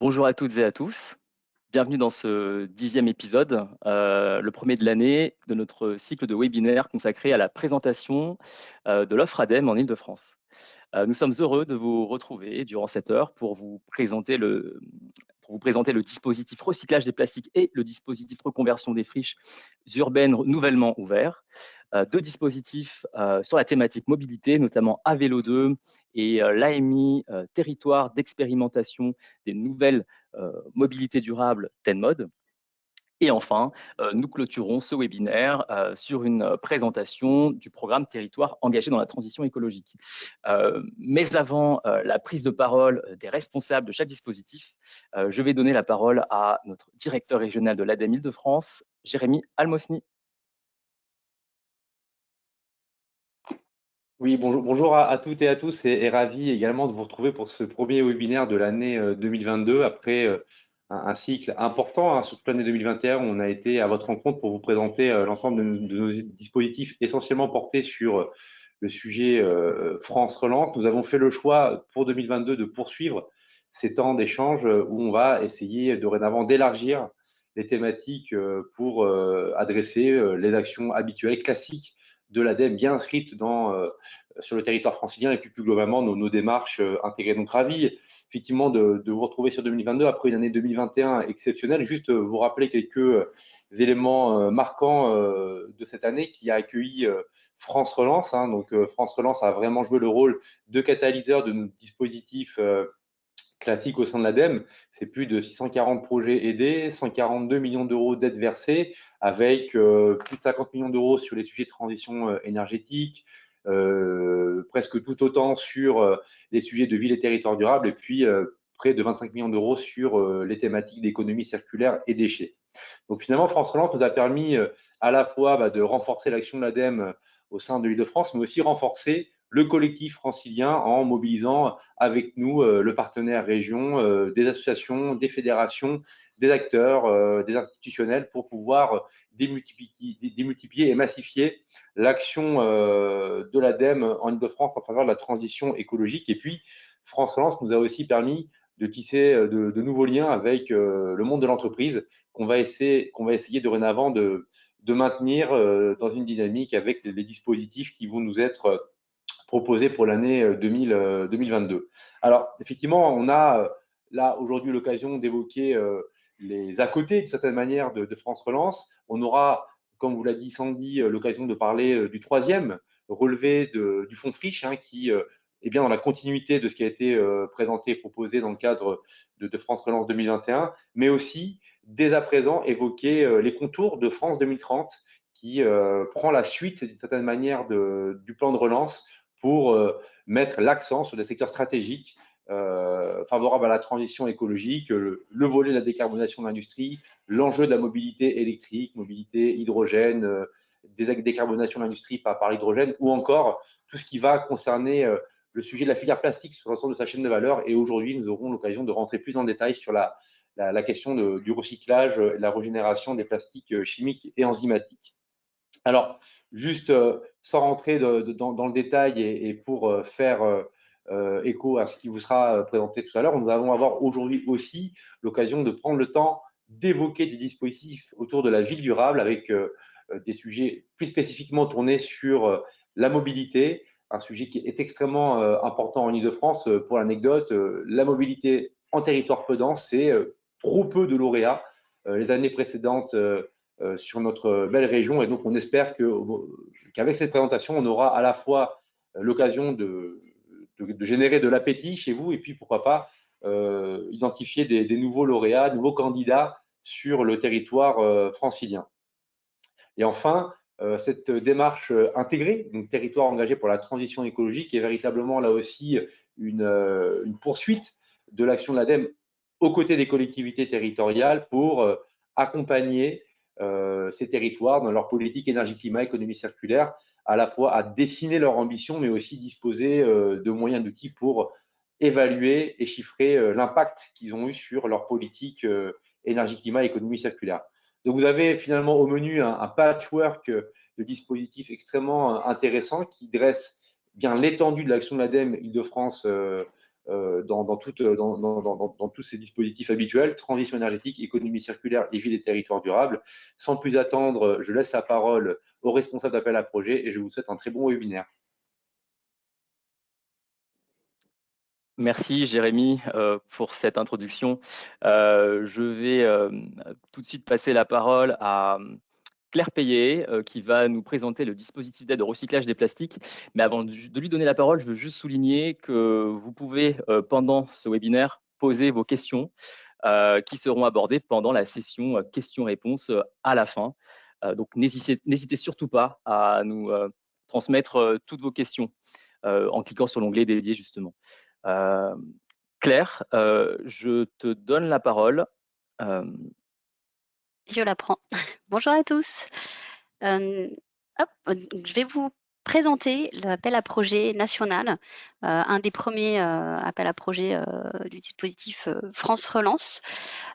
Bonjour à toutes et à tous. Bienvenue dans ce 10e épisode, le premier de l'année de notre cycle de webinaires consacré à la présentation de l'offre ADEME en Île-de-France. Nous sommes heureux de vous retrouver durant cette heure pour vous présenter le dispositif recyclage des plastiques et le dispositif reconversion des friches urbaines nouvellement ouverts. Deux dispositifs sur la thématique mobilité, notamment Avélo 2 et l'AMI, territoire d'expérimentation des nouvelles mobilités durables TENMOD. Et enfin, nous clôturons ce webinaire sur une présentation du programme Territoire engagé dans la transition écologique. Mais avant la prise de parole des responsables de chaque dispositif, je vais donner la parole à notre directeur régional de l'ADEME Île-de-France, Jérémy Almosny. Oui, bonjour à toutes et à tous et ravi également de vous retrouver pour ce premier webinaire de l'année 2022 après un cycle important sur toute l'année 2021 où on a été à votre rencontre pour vous présenter l'ensemble de nos dispositifs essentiellement portés sur le sujet France Relance. Nous avons fait le choix pour 2022 de poursuivre ces temps d'échange où on va essayer dorénavant d'élargir les thématiques pour adresser les actions habituelles, classiques de l'ADEME bien inscrites sur le territoire francilien et puis plus globalement nos démarches intégrées. Donc ravi effectivement de vous retrouver sur 2022 après une année 2021 exceptionnelle. Juste vous rappeler quelques éléments marquants de cette année qui a accueilli France Relance. Donc France Relance a vraiment joué le rôle de catalyseur de nos dispositifs classique au sein de l'ADEME. C'est plus de 640 projets aidés, 142 millions d'euros d'aides versées, avec plus de 50 millions d'euros sur les sujets de transition énergétique, presque tout autant sur les sujets de ville et territoire durable, et puis près de 25 millions d'euros sur les thématiques d'économie circulaire et déchets. Donc finalement, France Relance nous a permis à la fois de renforcer l'action de l'ADEME au sein de l'Île-de-France, mais aussi renforcer le collectif francilien en mobilisant avec nous le partenaire région, des associations, des fédérations, des acteurs, des institutionnels pour pouvoir démultiplier et massifier l'action de l'ADEME en Île-de-France en faveur de la transition écologique. Et puis, France Relance nous a aussi permis de tisser de nouveaux liens avec le monde de l'entreprise qu'on va essayer dorénavant de maintenir dans une dynamique avec les dispositifs qui vont nous être proposés pour l'année 2022. Alors, effectivement, on a là aujourd'hui l'occasion d'évoquer les à côté, d'une certaine manière, de France Relance. On aura, comme vous l'a dit Sandy, l'occasion de parler du troisième relevé du fonds Friche, qui est bien dans la continuité de ce qui a été présenté et proposé dans le cadre de France Relance 2021, mais aussi dès à présent évoquer les contours de France 2030 qui prend la suite d'une certaine manière du plan de relance pour mettre l'accent sur des secteurs stratégiques favorables à la transition écologique, le volet de la décarbonation de l'industrie, l'enjeu de la mobilité électrique, mobilité hydrogène, décarbonation de l'industrie par l'hydrogène, ou encore tout ce qui va concerner le sujet de la filière plastique sur l'ensemble de sa chaîne de valeur. Et aujourd'hui, nous aurons l'occasion de rentrer plus en détail sur la question du recyclage et de la régénération des plastiques chimiques et enzymatiques. Alors, juste sans rentrer dans le détail et pour faire écho à ce qui vous sera présenté tout à l'heure, nous allons avoir aujourd'hui aussi l'occasion de prendre le temps d'évoquer des dispositifs autour de la ville durable avec des sujets plus spécifiquement tournés sur la mobilité, un sujet qui est extrêmement important en Ile-de-France. Pour l'anecdote, la mobilité en territoire peu dense, c'est trop peu de lauréats. Les années précédentes, sur notre belle région. Et donc, on espère qu'avec cette présentation, on aura à la fois l'occasion de générer de l'appétit chez vous et puis, pourquoi pas, identifier des nouveaux lauréats, nouveaux candidats sur le territoire francilien. Et enfin, cette démarche intégrée, donc territoire engagé pour la transition écologique, est véritablement là aussi une poursuite de l'action de l'ADEME aux côtés des collectivités territoriales pour accompagner ces territoires dans leur politique énergie-climat, économie circulaire, à la fois à dessiner leur ambition, mais aussi disposer de moyens d'outils pour évaluer et chiffrer l'impact qu'ils ont eu sur leur politique énergie-climat, économie circulaire. Donc, vous avez finalement au menu un patchwork de dispositifs extrêmement intéressants qui dresse bien l'étendue de l'action de l'ADEME Île-de-France dans tous ces dispositifs habituels, transition énergétique, économie circulaire et ville et territoires durables. Sans plus attendre, je laisse la parole aux responsables d'appel à projet et je vous souhaite un très bon webinaire. Merci Jérémy pour cette introduction. Je vais tout de suite passer la parole à Claire Payet qui va nous présenter le dispositif d'aide au recyclage des plastiques. Mais avant de lui donner la parole, je veux juste souligner que vous pouvez, pendant ce webinaire, poser vos questions qui seront abordées pendant la session questions-réponses à la fin. Donc, n'hésitez surtout pas à nous transmettre toutes vos questions en cliquant sur l'onglet dédié, justement. Claire, je te donne la parole. Je la prends. Bonjour à tous. Je vais vous présenter l'appel à projet national, un des premiers appels à projet du dispositif France Relance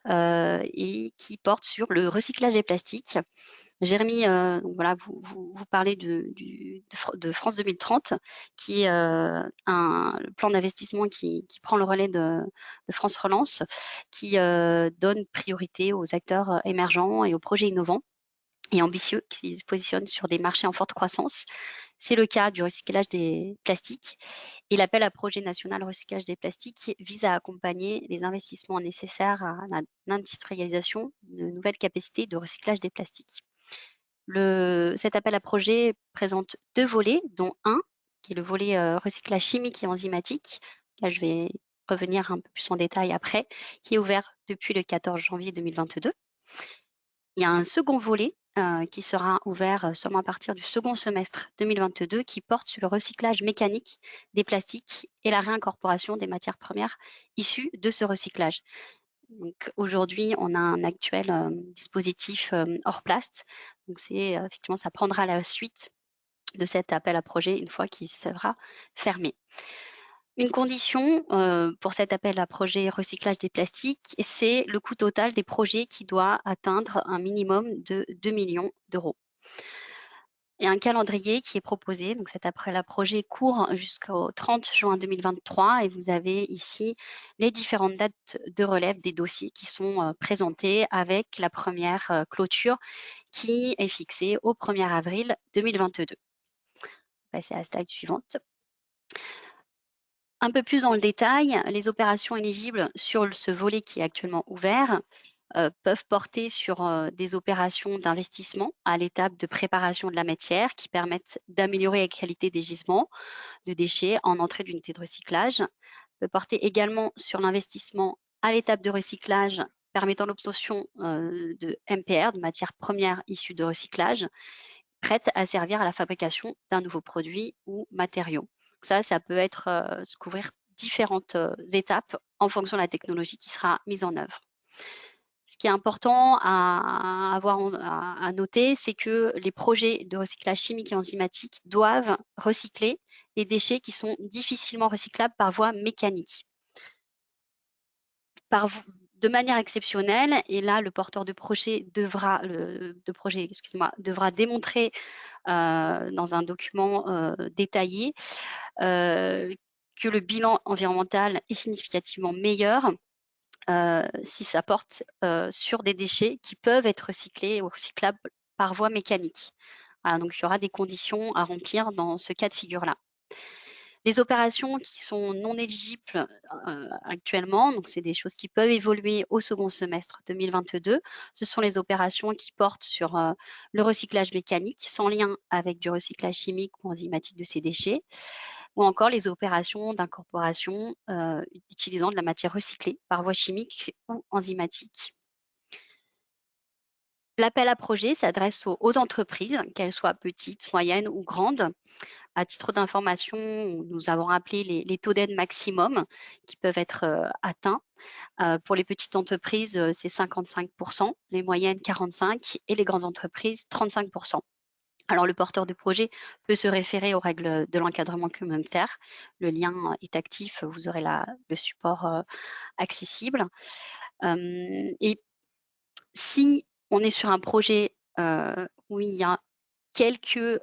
et qui porte sur le recyclage des plastiques. Jérémy, donc voilà, vous parlez de France 2030, qui est un plan d'investissement qui prend le relais de France Relance, qui donne priorité aux acteurs émergents et aux projets innovants et ambitieux qui se positionnent sur des marchés en forte croissance. C'est le cas du recyclage des plastiques. Et l'appel à projet national recyclage des plastiques vise à accompagner les investissements nécessaires à l'industrialisation de nouvelles capacités de recyclage des plastiques. Cet appel à projet présente 2 volets, dont un qui est le volet recyclage chimique et enzymatique. Là, je vais revenir un peu plus en détail après, qui est ouvert depuis le 14 janvier 2022. Il y a un second volet qui sera ouvert seulement à partir du second semestre 2022, qui porte sur le recyclage mécanique des plastiques et la réincorporation des matières premières issues de ce recyclage. Donc aujourd'hui, on a un actuel dispositif hors plast. Donc c'est effectivement, ça prendra la suite de cet appel à projet une fois qu'il sera fermé. Une condition pour cet appel à projet recyclage des plastiques, c'est le coût total des projets qui doit atteindre un minimum de 2 millions d'euros. Et un calendrier qui est proposé. Donc cet appel à projet court jusqu'au 30 juin 2023 et vous avez ici les différentes dates de relève des dossiers qui sont présentés avec la première clôture qui est fixée au 1er avril 2022. On va passer à la slide suivante. Un peu plus dans le détail, les opérations éligibles sur ce volet qui est actuellement ouvert peuvent porter sur des opérations d'investissement à l'étape de préparation de la matière qui permettent d'améliorer la qualité des gisements de déchets en entrée d'unité de recyclage. Peut porter également sur l'investissement à l'étape de recyclage permettant l'obtention de MPR, de matières premières issues de recyclage, prêtes à servir à la fabrication d'un nouveau produit ou matériau. Ça peut être couvrir différentes étapes en fonction de la technologie qui sera mise en œuvre. Ce qui est important à noter, c'est que les projets de recyclage chimique et enzymatique doivent recycler les déchets qui sont difficilement recyclables par voie mécanique. De manière exceptionnelle, et là, le porteur de projet devra démontrer dans un document détaillé que le bilan environnemental est significativement meilleur si ça porte sur des déchets qui peuvent être recyclés ou recyclables par voie mécanique. Voilà, donc il y aura des conditions à remplir dans ce cas de figure-là. Les opérations qui sont non éligibles actuellement, donc c'est des choses qui peuvent évoluer au second semestre 2022, ce sont les opérations qui portent sur le recyclage mécanique sans lien avec du recyclage chimique ou enzymatique de ces déchets, ou encore les opérations d'incorporation utilisant de la matière recyclée par voie chimique ou enzymatique. L'appel à projet s'adresse aux entreprises, qu'elles soient petites, moyennes ou grandes. À titre d'information, nous avons appelé les taux d'aide maximum qui peuvent être atteints. Pour les petites entreprises, c'est 55%, les moyennes 45% et les grandes entreprises 35%. Alors, le porteur de projet peut se référer aux règles de l'encadrement communautaire. Le lien est actif, vous aurez le support accessible. Et si on est sur un projet où il y a quelques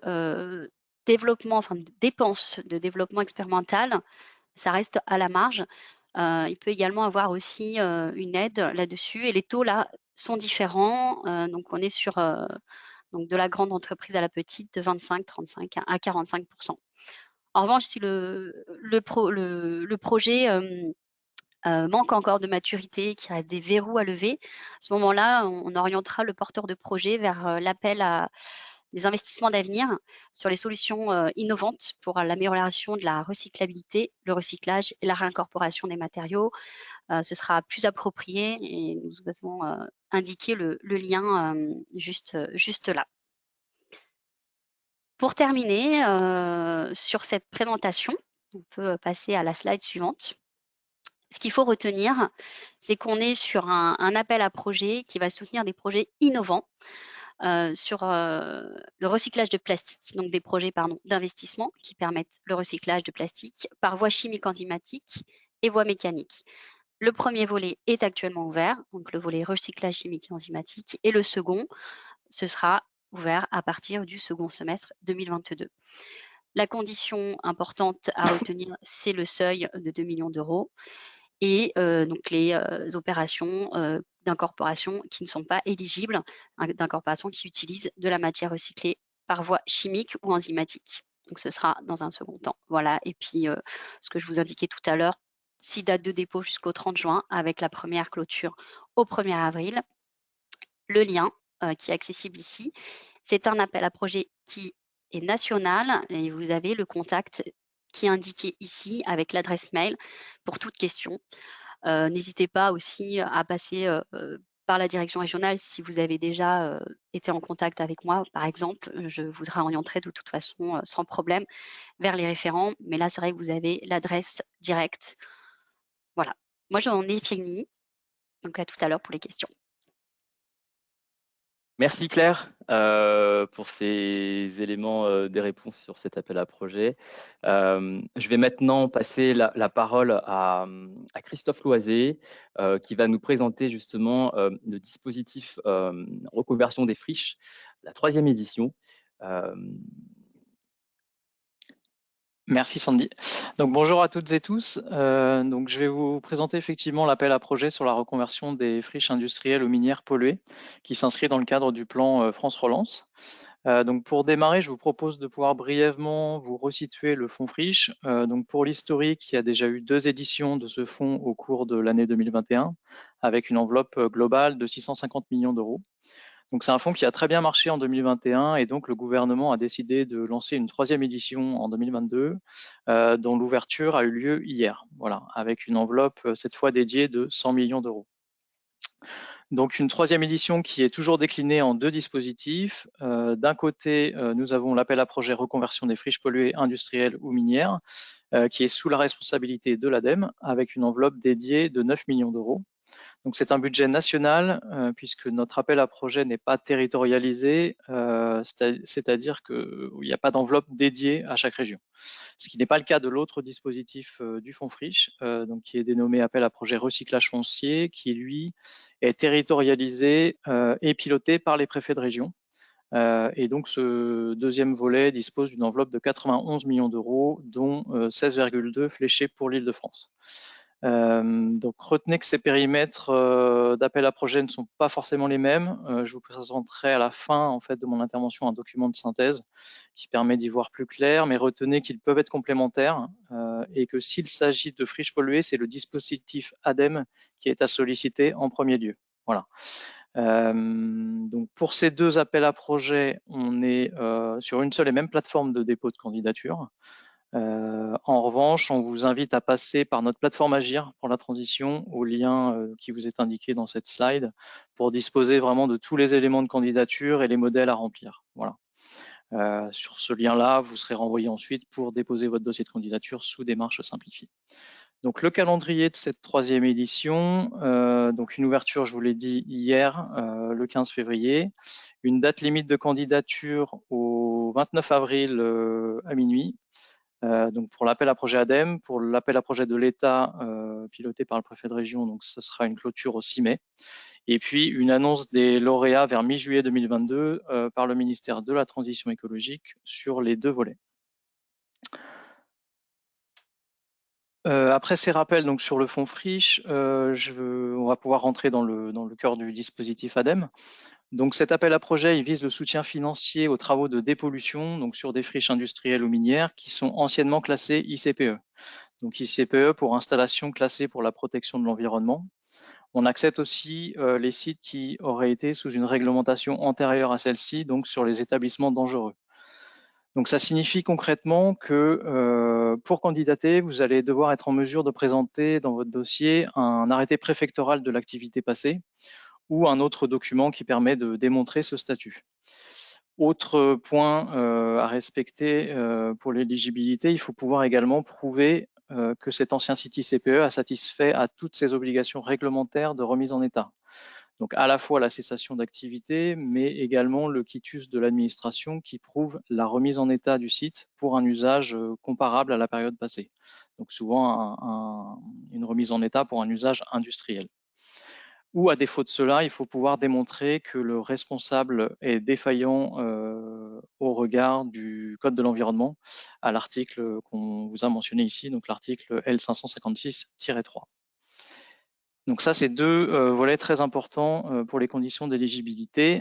dépenses de développement expérimental, ça reste à la marge. Il peut également avoir aussi une aide là-dessus, et les taux là sont différents. Donc on est sur donc de la grande entreprise à la petite de 25, 35 à 45%. En revanche, si le projet manque encore de maturité, qu'il reste des verrous à lever, à ce moment-là, on orientera le porteur de projet vers l'appel à des investissements d'avenir sur les solutions innovantes pour l'amélioration de la recyclabilité, le recyclage et la réincorporation des matériaux. Ce sera plus approprié et nous avons indiqué le lien juste là. Pour terminer sur cette présentation, on peut passer à la slide suivante. Ce qu'il faut retenir, c'est qu'on est sur un appel à projet qui va soutenir des projets innovants sur le recyclage de plastique, donc des projets d'investissement qui permettent le recyclage de plastique par voie chimique enzymatique et voie mécanique. Le premier volet est actuellement ouvert, donc le volet recyclage chimique et enzymatique, et le second, ce sera ouvert à partir du second semestre 2022. La condition importante à retenir, c'est le seuil de 2 millions d'euros et donc les opérations d'incorporation qui ne sont pas éligibles, d'incorporation qui utilisent de la matière recyclée par voie chimique ou enzymatique. Donc ce sera dans un second temps. Voilà, et puis ce que je vous indiquais tout à l'heure, 6 dates de dépôt jusqu'au 30 juin avec la première clôture au 1er avril. Le lien qui est accessible ici, c'est un appel à projet qui est national et vous avez le contact qui est indiqué ici avec l'adresse mail pour toute question. N'hésitez pas aussi à passer par la direction régionale si vous avez déjà été en contact avec moi, par exemple. Je vous réorienterai de toute façon sans problème vers les référents. Mais là, c'est vrai que vous avez l'adresse directe. Voilà. Moi, j'en ai fini. Donc, à tout à l'heure pour les questions. Merci Claire pour ces éléments des réponses sur cet appel à projet. Je vais maintenant passer la parole à Christophe Loiset qui va nous présenter justement le dispositif reconversion des friches, la 3e édition. Merci Sandy. Donc bonjour à toutes et tous. Donc je vais vous présenter effectivement l'appel à projet sur la reconversion des friches industrielles aux minières polluées qui s'inscrit dans le cadre du plan France Relance. Donc pour démarrer, je vous propose de pouvoir brièvement vous resituer le fonds friche. Donc pour l'historique, il y a déjà eu 2 éditions de ce fonds au cours de l'année 2021 avec une enveloppe globale de 650 millions d'euros. Donc c'est un fonds qui a très bien marché en 2021 et donc le gouvernement a décidé de lancer une 3e édition en 2022 dont l'ouverture a eu lieu hier, voilà, avec une enveloppe cette fois dédiée de 100 millions d'euros. Donc une 3e édition qui est toujours déclinée en 2 dispositifs. D'un côté, nous avons l'appel à projet reconversion des friches polluées industrielles ou minières qui est sous la responsabilité de l'ADEME avec une enveloppe dédiée de 9 millions d'euros. Donc c'est un budget national puisque notre appel à projet n'est pas territorialisé, c'est-à-dire qu'il n'y a pas d'enveloppe dédiée à chaque région. Ce qui n'est pas le cas de l'autre dispositif du fonds friche, donc qui est dénommé appel à projet recyclage foncier, qui lui est territorialisé et piloté par les préfets de région. Et donc ce 2e volet dispose d'une enveloppe de 91 millions d'euros, dont 16,2 fléchés pour l'Île-de-France. Donc retenez que ces périmètres d'appel à projet ne sont pas forcément les mêmes. Je vous présenterai à la fin en fait de mon intervention un document de synthèse qui permet d'y voir plus clair, mais retenez qu'ils peuvent être complémentaires et que s'il s'agit de friches polluées, c'est le dispositif ADEME qui est à solliciter en premier lieu. Voilà. Donc pour ces 2 appels à projet, on est sur une seule et même plateforme de dépôt de candidature. En revanche, on vous invite à passer par notre plateforme Agir pour la transition au lien qui vous est indiqué dans cette slide pour disposer vraiment de tous les éléments de candidature et les modèles à remplir. Voilà. Sur ce lien-là, vous serez renvoyé ensuite pour déposer votre dossier de candidature sous démarche simplifiée. Donc le calendrier de cette 3e édition, donc une ouverture, je vous l'ai dit hier, le 15 février, une date limite de candidature au 29 avril à minuit. Donc pour l'appel à projet ADEME, pour l'appel à projet de l'État piloté par le préfet de région, donc ce sera une clôture au 6 mai. Et puis une annonce des lauréats vers mi-juillet 2022 par le ministère de la Transition écologique sur les 2 volets. Après ces rappels donc sur le fonds friche, on va pouvoir rentrer dans le cœur du dispositif ADEME. Donc cet appel à projet, il vise le soutien financier aux travaux de dépollution donc sur des friches industrielles ou minières qui sont anciennement classées ICPE. Donc ICPE pour installation classée pour la protection de l'environnement. On accepte aussi les sites qui auraient été sous une réglementation antérieure à celle-ci, donc sur les établissements dangereux. Donc ça signifie concrètement que pour candidater, vous allez devoir être en mesure de présenter dans votre dossier un arrêté préfectoral de l'activité passée ou un autre document qui permet de démontrer ce statut. Autre point à respecter pour l'éligibilité, il faut pouvoir également prouver que cet ancien site ICPE a satisfait à toutes ses obligations réglementaires de remise en état. Donc à la fois la cessation d'activité, mais également le quitus de l'administration qui prouve la remise en état du site pour un usage comparable à la période passée. Donc souvent une remise en état pour un usage industriel. Ou à défaut de cela, il faut pouvoir démontrer que le responsable est défaillant au regard du Code de l'environnement à l'article qu'on vous a mentionné ici, donc l'article L556-3. Donc ça, c'est deux volets très importants pour les conditions d'éligibilité.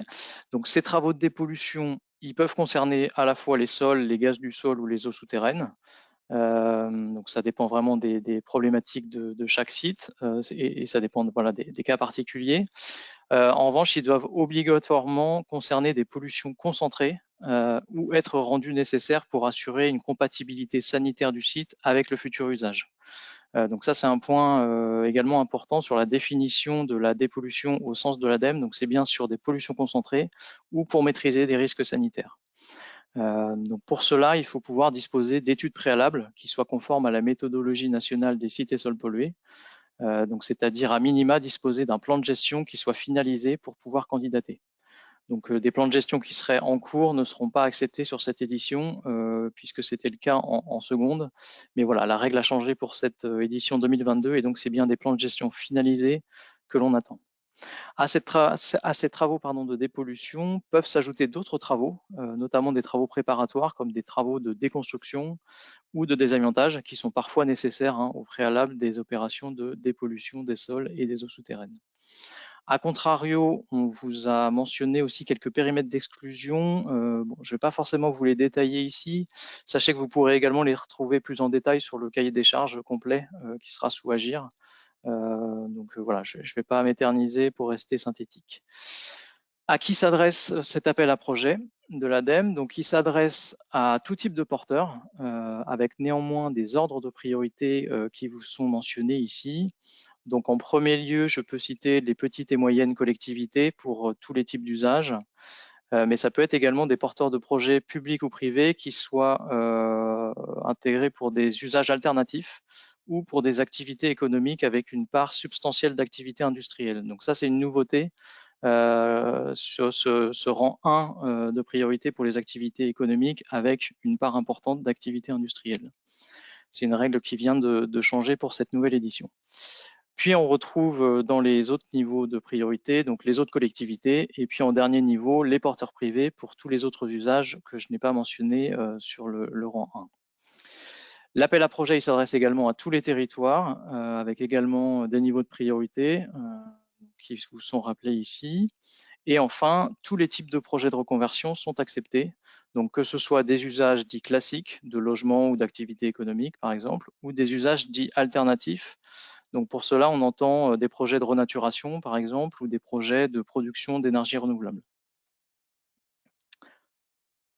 Donc ces travaux de dépollution, ils peuvent concerner à la fois les sols, les gaz du sol ou les eaux souterraines. Donc ça dépend vraiment des problématiques de chaque site et ça dépend des cas particuliers. En revanche, ils doivent obligatoirement concerner des pollutions concentrées ou être rendus nécessaires pour assurer une compatibilité sanitaire du site avec le futur usage. Donc ça, c'est un point également important sur la définition de la dépollution au sens de l'ADEME. Donc c'est bien sur des pollutions concentrées ou pour maîtriser des risques sanitaires. Donc pour cela, il faut pouvoir disposer d'études préalables qui soient conformes à la méthodologie nationale des sites et sols pollués. Donc c'est-à-dire à minima disposer d'un plan de gestion qui soit finalisé pour pouvoir candidater. Donc des plans de gestion qui seraient en cours ne seront pas acceptés sur cette édition puisque c'était le cas en seconde. Mais voilà, la règle a changé pour cette édition 2022 et donc c'est bien des plans de gestion finalisés que l'on attend. À ces travaux de dépollution peuvent s'ajouter d'autres travaux, notamment des travaux préparatoires comme des travaux de déconstruction ou de désamiantage qui sont parfois nécessaires au préalable des opérations de dépollution des sols et des eaux souterraines. A contrario, on vous a mentionné aussi quelques périmètres d'exclusion. Je ne vais pas forcément vous les détailler ici. Sachez que vous pourrez également les retrouver plus en détail sur le cahier des charges complet qui sera sous Agir. Voilà, je ne vais pas m'éterniser pour rester synthétique. À qui s'adresse cet appel à projet de l'ADEME? Donc, il s'adresse à tout type de porteurs, avec néanmoins des ordres de priorité qui vous sont mentionnés ici. Donc, en premier lieu, je peux citer les petites et moyennes collectivités pour tous les types d'usages, mais ça peut être également des porteurs de projets publics ou privés qui soient intégrés pour des usages alternatifs ou pour des activités économiques avec une part substantielle d'activité industrielle. Donc ça, c'est une nouveauté sur ce rang 1 de priorité pour les activités économiques avec une part importante d'activité industrielle. C'est une règle qui vient de changer pour cette nouvelle édition. Puis on retrouve dans les autres niveaux de priorité, donc les autres collectivités, et puis en dernier niveau, les porteurs privés pour tous les autres usages que je n'ai pas mentionnés sur le rang 1. L'appel à projet, il s'adresse également à tous les territoires, avec également des niveaux de priorité qui vous sont rappelés ici. Et enfin, tous les types de projets de reconversion sont acceptés. Donc que ce soit des usages dits classiques, de logement ou d'activité économique par exemple, ou des usages dits alternatifs. Donc pour cela, on entend des projets de renaturation par exemple, ou des projets de production d'énergie renouvelable.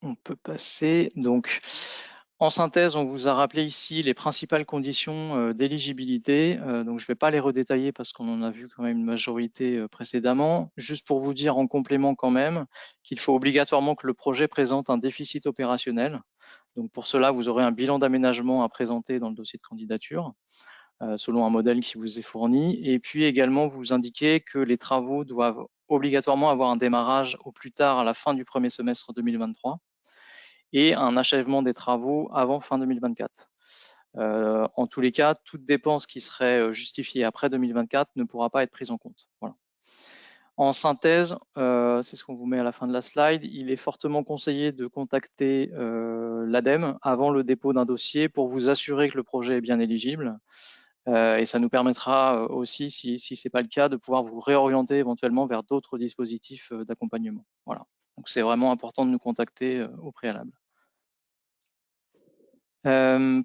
On peut passer donc. En synthèse, on vous a rappelé ici les principales conditions d'éligibilité. Donc, je ne vais pas les redétailler parce qu'on en a vu quand même une majorité précédemment. Juste pour vous dire en complément quand même qu'il faut obligatoirement que le projet présente un déficit opérationnel. Donc, pour cela, vous aurez un bilan d'aménagement à présenter dans le dossier de candidature selon un modèle qui vous est fourni. Et puis également, vous indiquez que les travaux doivent obligatoirement avoir un démarrage au plus tard à la fin du premier semestre 2023. Et un achèvement des travaux avant fin 2024. En tous les cas, toute dépense qui serait justifiée après 2024 ne pourra pas être prise en compte. Voilà. En synthèse, c'est ce qu'on vous met à la fin de la slide, il est fortement conseillé de contacter l'ADEME avant le dépôt d'un dossier pour vous assurer que le projet est bien éligible. Et ça nous permettra aussi, si ce n'est pas le cas, de pouvoir vous réorienter éventuellement vers d'autres dispositifs d'accompagnement. Voilà. Donc c'est vraiment important de nous contacter au préalable.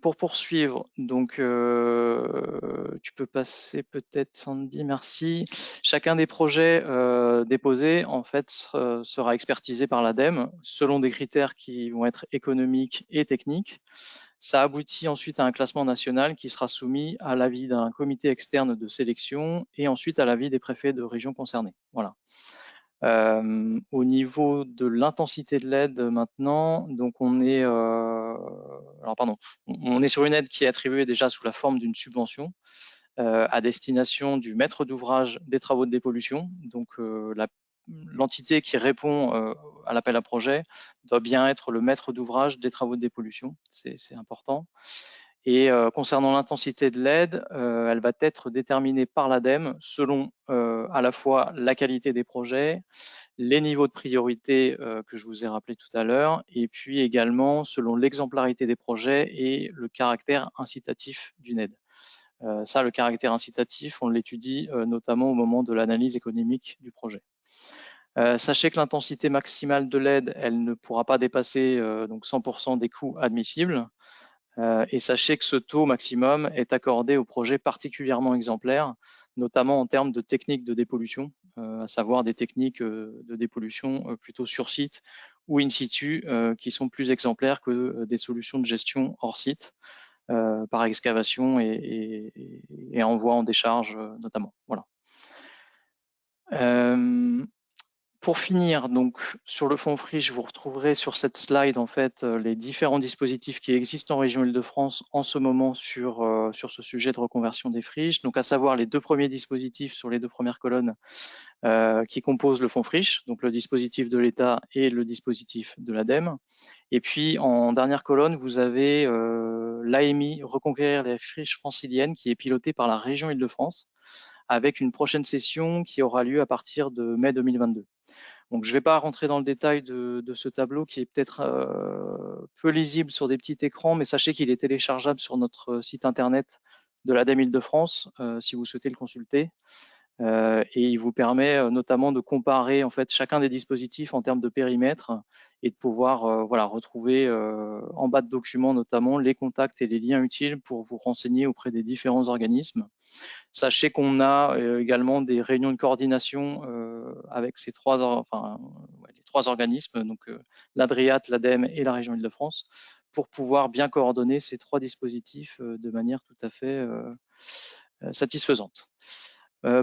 Pour poursuivre, donc tu peux passer peut-être, Sandy, merci. Chacun des projets déposés en fait sera expertisé par l'ADEME selon des critères qui vont être économiques et techniques. Ça aboutit ensuite à un classement national qui sera soumis à l'avis d'un comité externe de sélection et ensuite à l'avis des préfets de région concernés. Voilà. Au niveau de l'intensité de l'aide maintenant, donc on est, on est sur une aide qui est attribuée déjà sous la forme d'une subvention à destination du maître d'ouvrage des travaux de dépollution. Donc l'entité qui répond à l'appel à projet doit bien être le maître d'ouvrage des travaux de dépollution, c'est important. Et concernant l'intensité de l'aide, elle va être déterminée par l'ADEME selon à la fois la qualité des projets, les niveaux de priorité que je vous ai rappelé tout à l'heure, et puis également selon l'exemplarité des projets et le caractère incitatif d'une aide. Ça, le caractère incitatif, on l'étudie notamment au moment de l'analyse économique du projet. Sachez que l'intensité maximale de l'aide, elle ne pourra pas dépasser donc 100% des coûts admissibles. Et sachez que ce taux maximum est accordé aux projets particulièrement exemplaires, notamment en termes de techniques de dépollution, à savoir des techniques de dépollution plutôt sur site ou in situ, qui sont plus exemplaires que des solutions de gestion hors site, par excavation et envoi en décharge notamment. Voilà. Pour finir, donc sur le fonds friche, vous retrouverez sur cette slide en fait les différents dispositifs qui existent en région Île-de-France en ce moment sur ce sujet de reconversion des friches. Donc à savoir les deux premiers dispositifs sur les deux premières colonnes qui composent le fonds friche, donc le dispositif de l'État et le dispositif de l'ADEME. Et puis en dernière colonne, vous avez l'AMI Reconquérir les friches franciliennes qui est piloté par la région Île-de-France avec une prochaine session qui aura lieu à partir de mai 2022. Donc, je ne vais pas rentrer dans le détail de ce tableau qui est peut-être peu lisible sur des petits écrans, mais sachez qu'il est téléchargeable sur notre site internet de l'ADEME Île-de-France si vous souhaitez le consulter. Et il vous permet notamment de comparer en fait chacun des dispositifs en termes de périmètre et de pouvoir voilà, retrouver en bas de document notamment les contacts et les liens utiles pour vous renseigner auprès des différents organismes. Sachez qu'on a également des réunions de coordination avec ces trois organismes, donc l'ADRIAT, l'ADEME et la région Île-de-France, pour pouvoir bien coordonner ces trois dispositifs de manière tout à fait satisfaisante.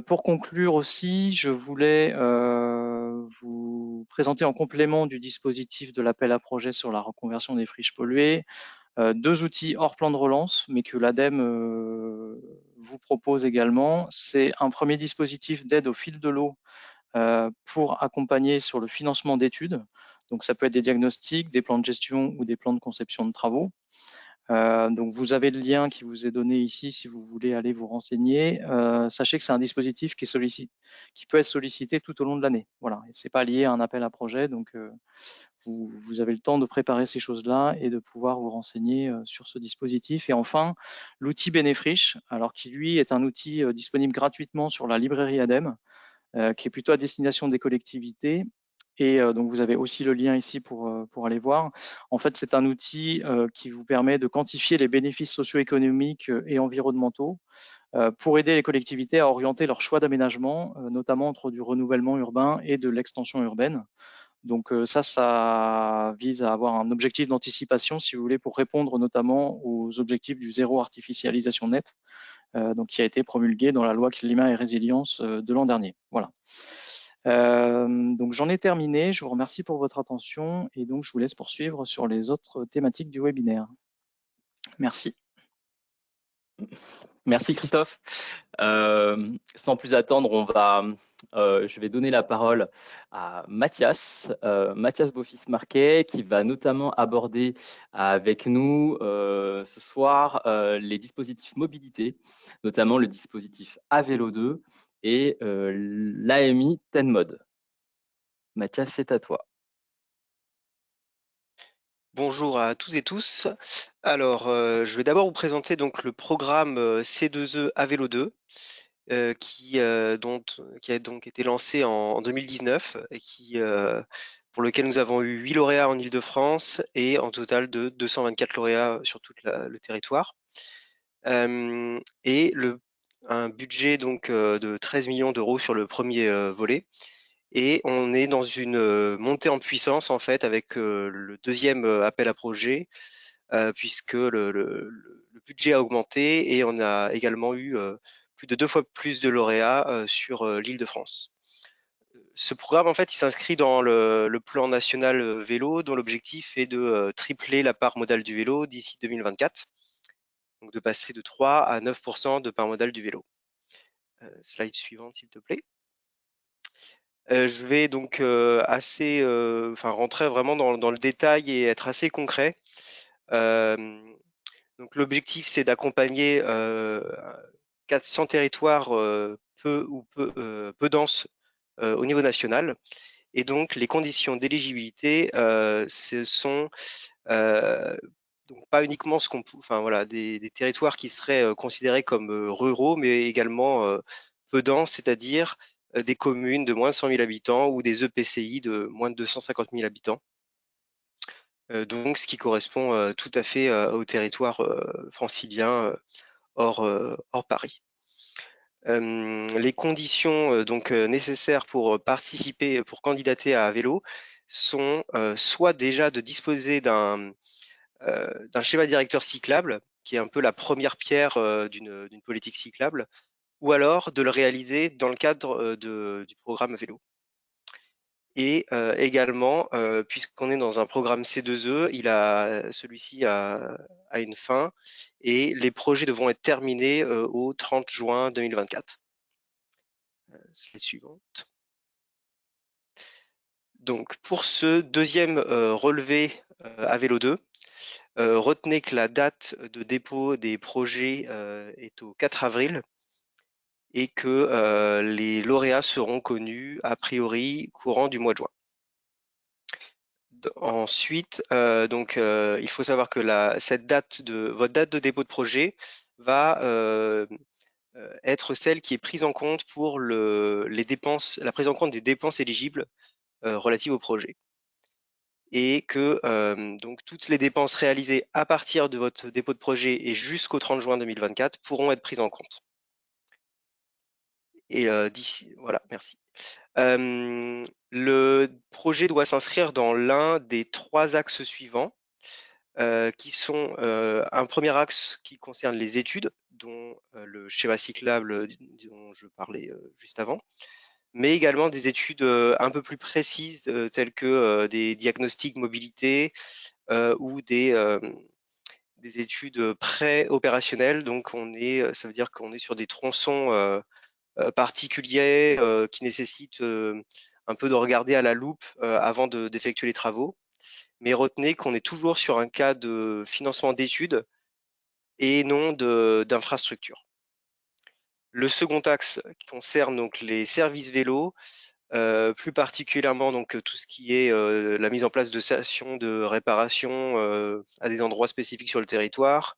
Pour conclure aussi, je voulais vous présenter en complément du dispositif de l'appel à projet sur la reconversion des friches polluées, deux outils hors plan de relance, mais que l'ADEME vous propose également. C'est un premier dispositif d'aide au fil de l'eau pour accompagner sur le financement d'études. Donc ça peut être des diagnostics, des plans de gestion ou des plans de conception de travaux. Donc vous avez le lien qui vous est donné ici si vous voulez aller vous renseigner. Sachez que c'est un dispositif qui peut être sollicité tout au long de l'année. Voilà, c'est pas lié à un appel à projet, donc vous avez le temps de préparer ces choses-là et de pouvoir vous renseigner sur ce dispositif. Et enfin, l'outil Bénéfriche, alors qui lui est un outil disponible gratuitement sur la librairie ADEME, qui est plutôt à destination des collectivités. Et donc vous avez aussi le lien ici pour aller voir. En fait, c'est un outil qui vous permet de quantifier les bénéfices socio-économiques et environnementaux pour aider les collectivités à orienter leur choix d'aménagement, notamment entre du renouvellement urbain et de l'extension urbaine. Donc ça vise à avoir un objectif d'anticipation, si vous voulez, pour répondre notamment aux objectifs du zéro artificialisation nette, donc qui a été promulgué dans la loi climat et résilience de l'an dernier. Voilà. Donc j'en ai terminé, je vous remercie pour votre attention et donc je vous laisse poursuivre sur les autres thématiques du webinaire. Merci. Merci Christophe. Sans plus attendre, je vais donner la parole à Mathias Beaufils-Marquet, qui va notamment aborder avec nous ce soir les dispositifs mobilité, notamment le dispositif Avélo 2 et l'AMI TenMod. Mathias, c'est à toi. Bonjour à toutes et tous. Alors, je vais d'abord vous présenter donc le programme C2E à vélo 2, qui a donc été lancé en 2019 et pour lequel nous avons eu 8 lauréats en Île-de-France et en total de 224 lauréats sur tout le territoire. Et un budget donc de 13 millions d'euros sur le premier volet. Et on est dans une montée en puissance en fait avec le deuxième appel à projet, puisque le budget a augmenté et on a également eu plus de 2 fois plus de lauréats sur l'Île-de-France. Ce programme en fait, il s'inscrit dans le plan national vélo, dont l'objectif est de tripler la part modale du vélo d'ici 2024, donc de passer de 3 à 9% de part modale du vélo. Slide suivante s'il te plaît. Je vais donc rentrer vraiment dans le détail et être assez concret. Donc l'objectif, c'est d'accompagner 400 territoires peu denses au niveau national. Et donc les conditions d'éligibilité, ce sont donc pas uniquement des territoires qui seraient considérés comme ruraux, mais également peu denses, c'est-à-dire des communes de moins de 100 000 habitants ou des EPCI de moins de 250 000 habitants. Donc, ce qui correspond tout à fait au territoire francilien hors Paris. Les conditions nécessaires pour participer, pour candidater à vélo, sont soit déjà de disposer d'un schéma directeur cyclable, qui est un peu la première pierre d'une politique cyclable, ou alors de le réaliser dans le cadre du programme vélo. Et également, puisqu'on est dans un programme C2E, celui-ci a une fin et les projets devront être terminés au 30 juin 2024. Slide suivante. Donc pour ce deuxième relevé à vélo 2, retenez que la date de dépôt des projets est au 4 avril et que les lauréats seront connus a priori courant du mois de juin. Ensuite, il faut savoir que votre date de dépôt de projet va être celle qui est prise en compte pour la prise en compte des dépenses éligibles relatives au projet. Et que donc toutes les dépenses réalisées à partir de votre dépôt de projet et jusqu'au 30 juin 2024 pourront être prises en compte. Et voilà, merci. Le projet doit s'inscrire dans l'un des 3 axes suivants, qui sont un premier axe qui concerne les études, dont le schéma cyclable dont je parlais juste avant, mais également des études un peu plus précises, telles que des diagnostics mobilité ou des études pré-opérationnelles. Donc ça veut dire qu'on est sur des tronçons particuliers qui nécessitent un peu de regarder à la loupe avant d'effectuer les travaux. Mais retenez qu'on est toujours sur un cas de financement d'études et non d'infrastructure. Le second axe concerne donc les services vélos, plus particulièrement donc tout ce qui est la mise en place de stations de réparation à des endroits spécifiques sur le territoire,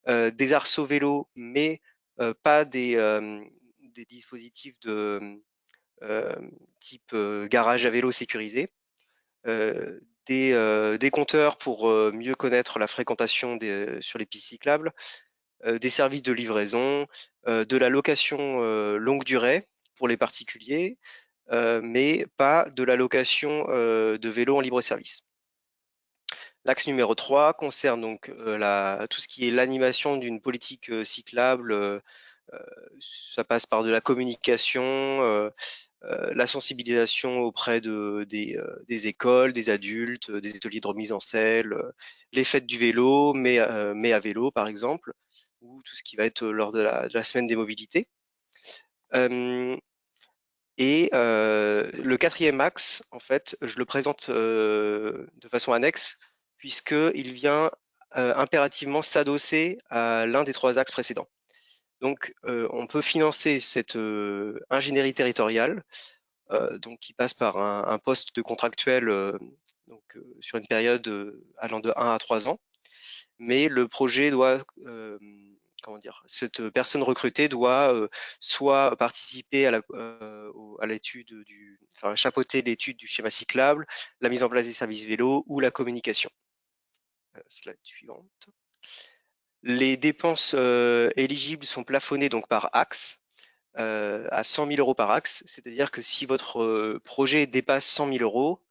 des arceaux vélos, mais pas des dispositifs de type garage à vélo sécurisé, des compteurs pour mieux connaître la fréquentation sur les pistes cyclables, des services de livraison, de la location longue durée pour les particuliers, mais pas de la location de vélos en libre service. L'axe numéro 3 concerne donc tout ce qui est l'animation d'une politique cyclable. Ça passe par de la communication, la sensibilisation auprès des écoles, des adultes, des ateliers de remise en selle, les fêtes du vélo, mais à vélo par exemple, ou tout ce qui va être lors de la semaine des mobilités. Et le quatrième axe, en fait, je le présente de façon annexe, puisqu'il vient impérativement s'adosser à l'un des 3 axes précédents. Donc, on peut financer cette ingénierie territoriale, donc qui passe par un poste de contractuel sur une période allant de 1 à 3 ans. Mais le projet doit, comment dire, cette personne recrutée doit soit participer à l'étude enfin chapeauter l'étude du schéma cyclable, la mise en place des services vélos ou la communication. Slide suivante. Les dépenses éligibles sont plafonnées donc par axe à 100 000 € par axe, c'est-à-dire que si votre projet dépasse 100 000 €,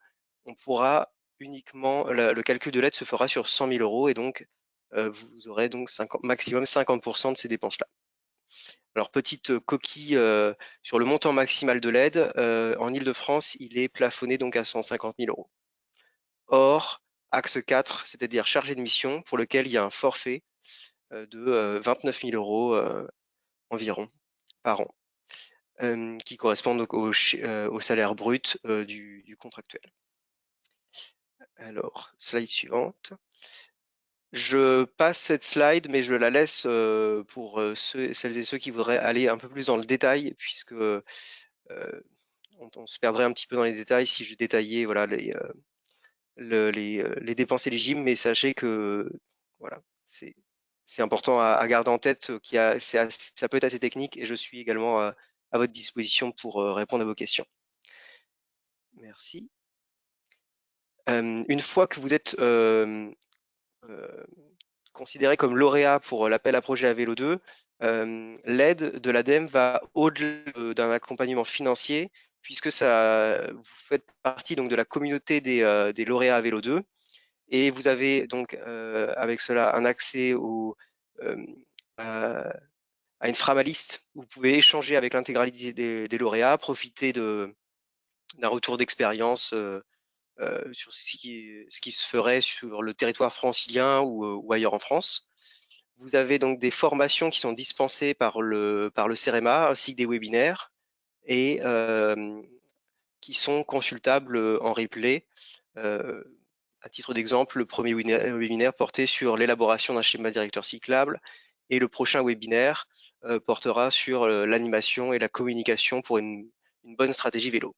on pourra uniquement, le calcul de l'aide se fera sur 100 000 € et donc vous aurez donc maximum 50% de ces dépenses-là. Alors, petite coquille sur le montant maximal de l'aide, en Ile-de-France, il est plafonné donc à 150 000 €. Or, axe 4, c'est-à-dire chargé de mission, pour lequel il y a un forfait de 29 000 € environ par an, qui correspond donc au salaire brut du contractuel. Alors, slide suivante. Je passe cette slide, mais je la laisse pour celles et ceux qui voudraient aller un peu plus dans le détail, puisque on se perdrait un petit peu dans les détails si je détaillais voilà, les dépenses éligibles, mais sachez que voilà, c'est important à garder en tête, ça peut être assez technique et je suis également à votre disposition pour répondre à vos questions. Merci. Une fois que vous êtes considéré comme lauréat pour l'appel à projet à vélo 2, l'aide de l'ADEME va au-delà d'un accompagnement financier, puisque vous faites partie donc de la communauté des lauréats à vélo 2, et vous avez donc avec cela un accès à une framaliste où vous pouvez échanger avec l'intégralité des lauréats, profiter d'un retour d'expérience sur ce qui se ferait sur le territoire francilien ou ailleurs en France. Vous avez donc des formations qui sont dispensées par le CEREMA ainsi que des webinaires et qui sont consultables en replay. À titre d'exemple, le premier webinaire portait sur l'élaboration d'un schéma directeur cyclable et le prochain webinaire portera sur l'animation et la communication pour une bonne stratégie vélo.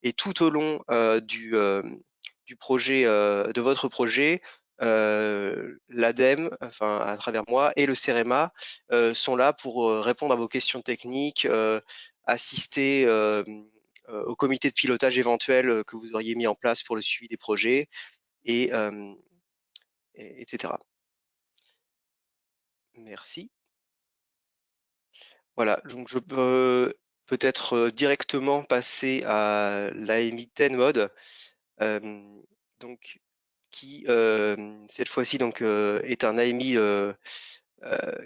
Et tout au long du projet, de votre projet, l'ADEME, enfin à travers moi, et le CEREMA sont là pour répondre à vos questions techniques, assister au comité de pilotage éventuel que vous auriez mis en place pour le suivi des projets, etc. Merci. Voilà, donc je peux peut-être directement passer à l'AMI TenMod, donc qui cette fois-ci donc est un AMI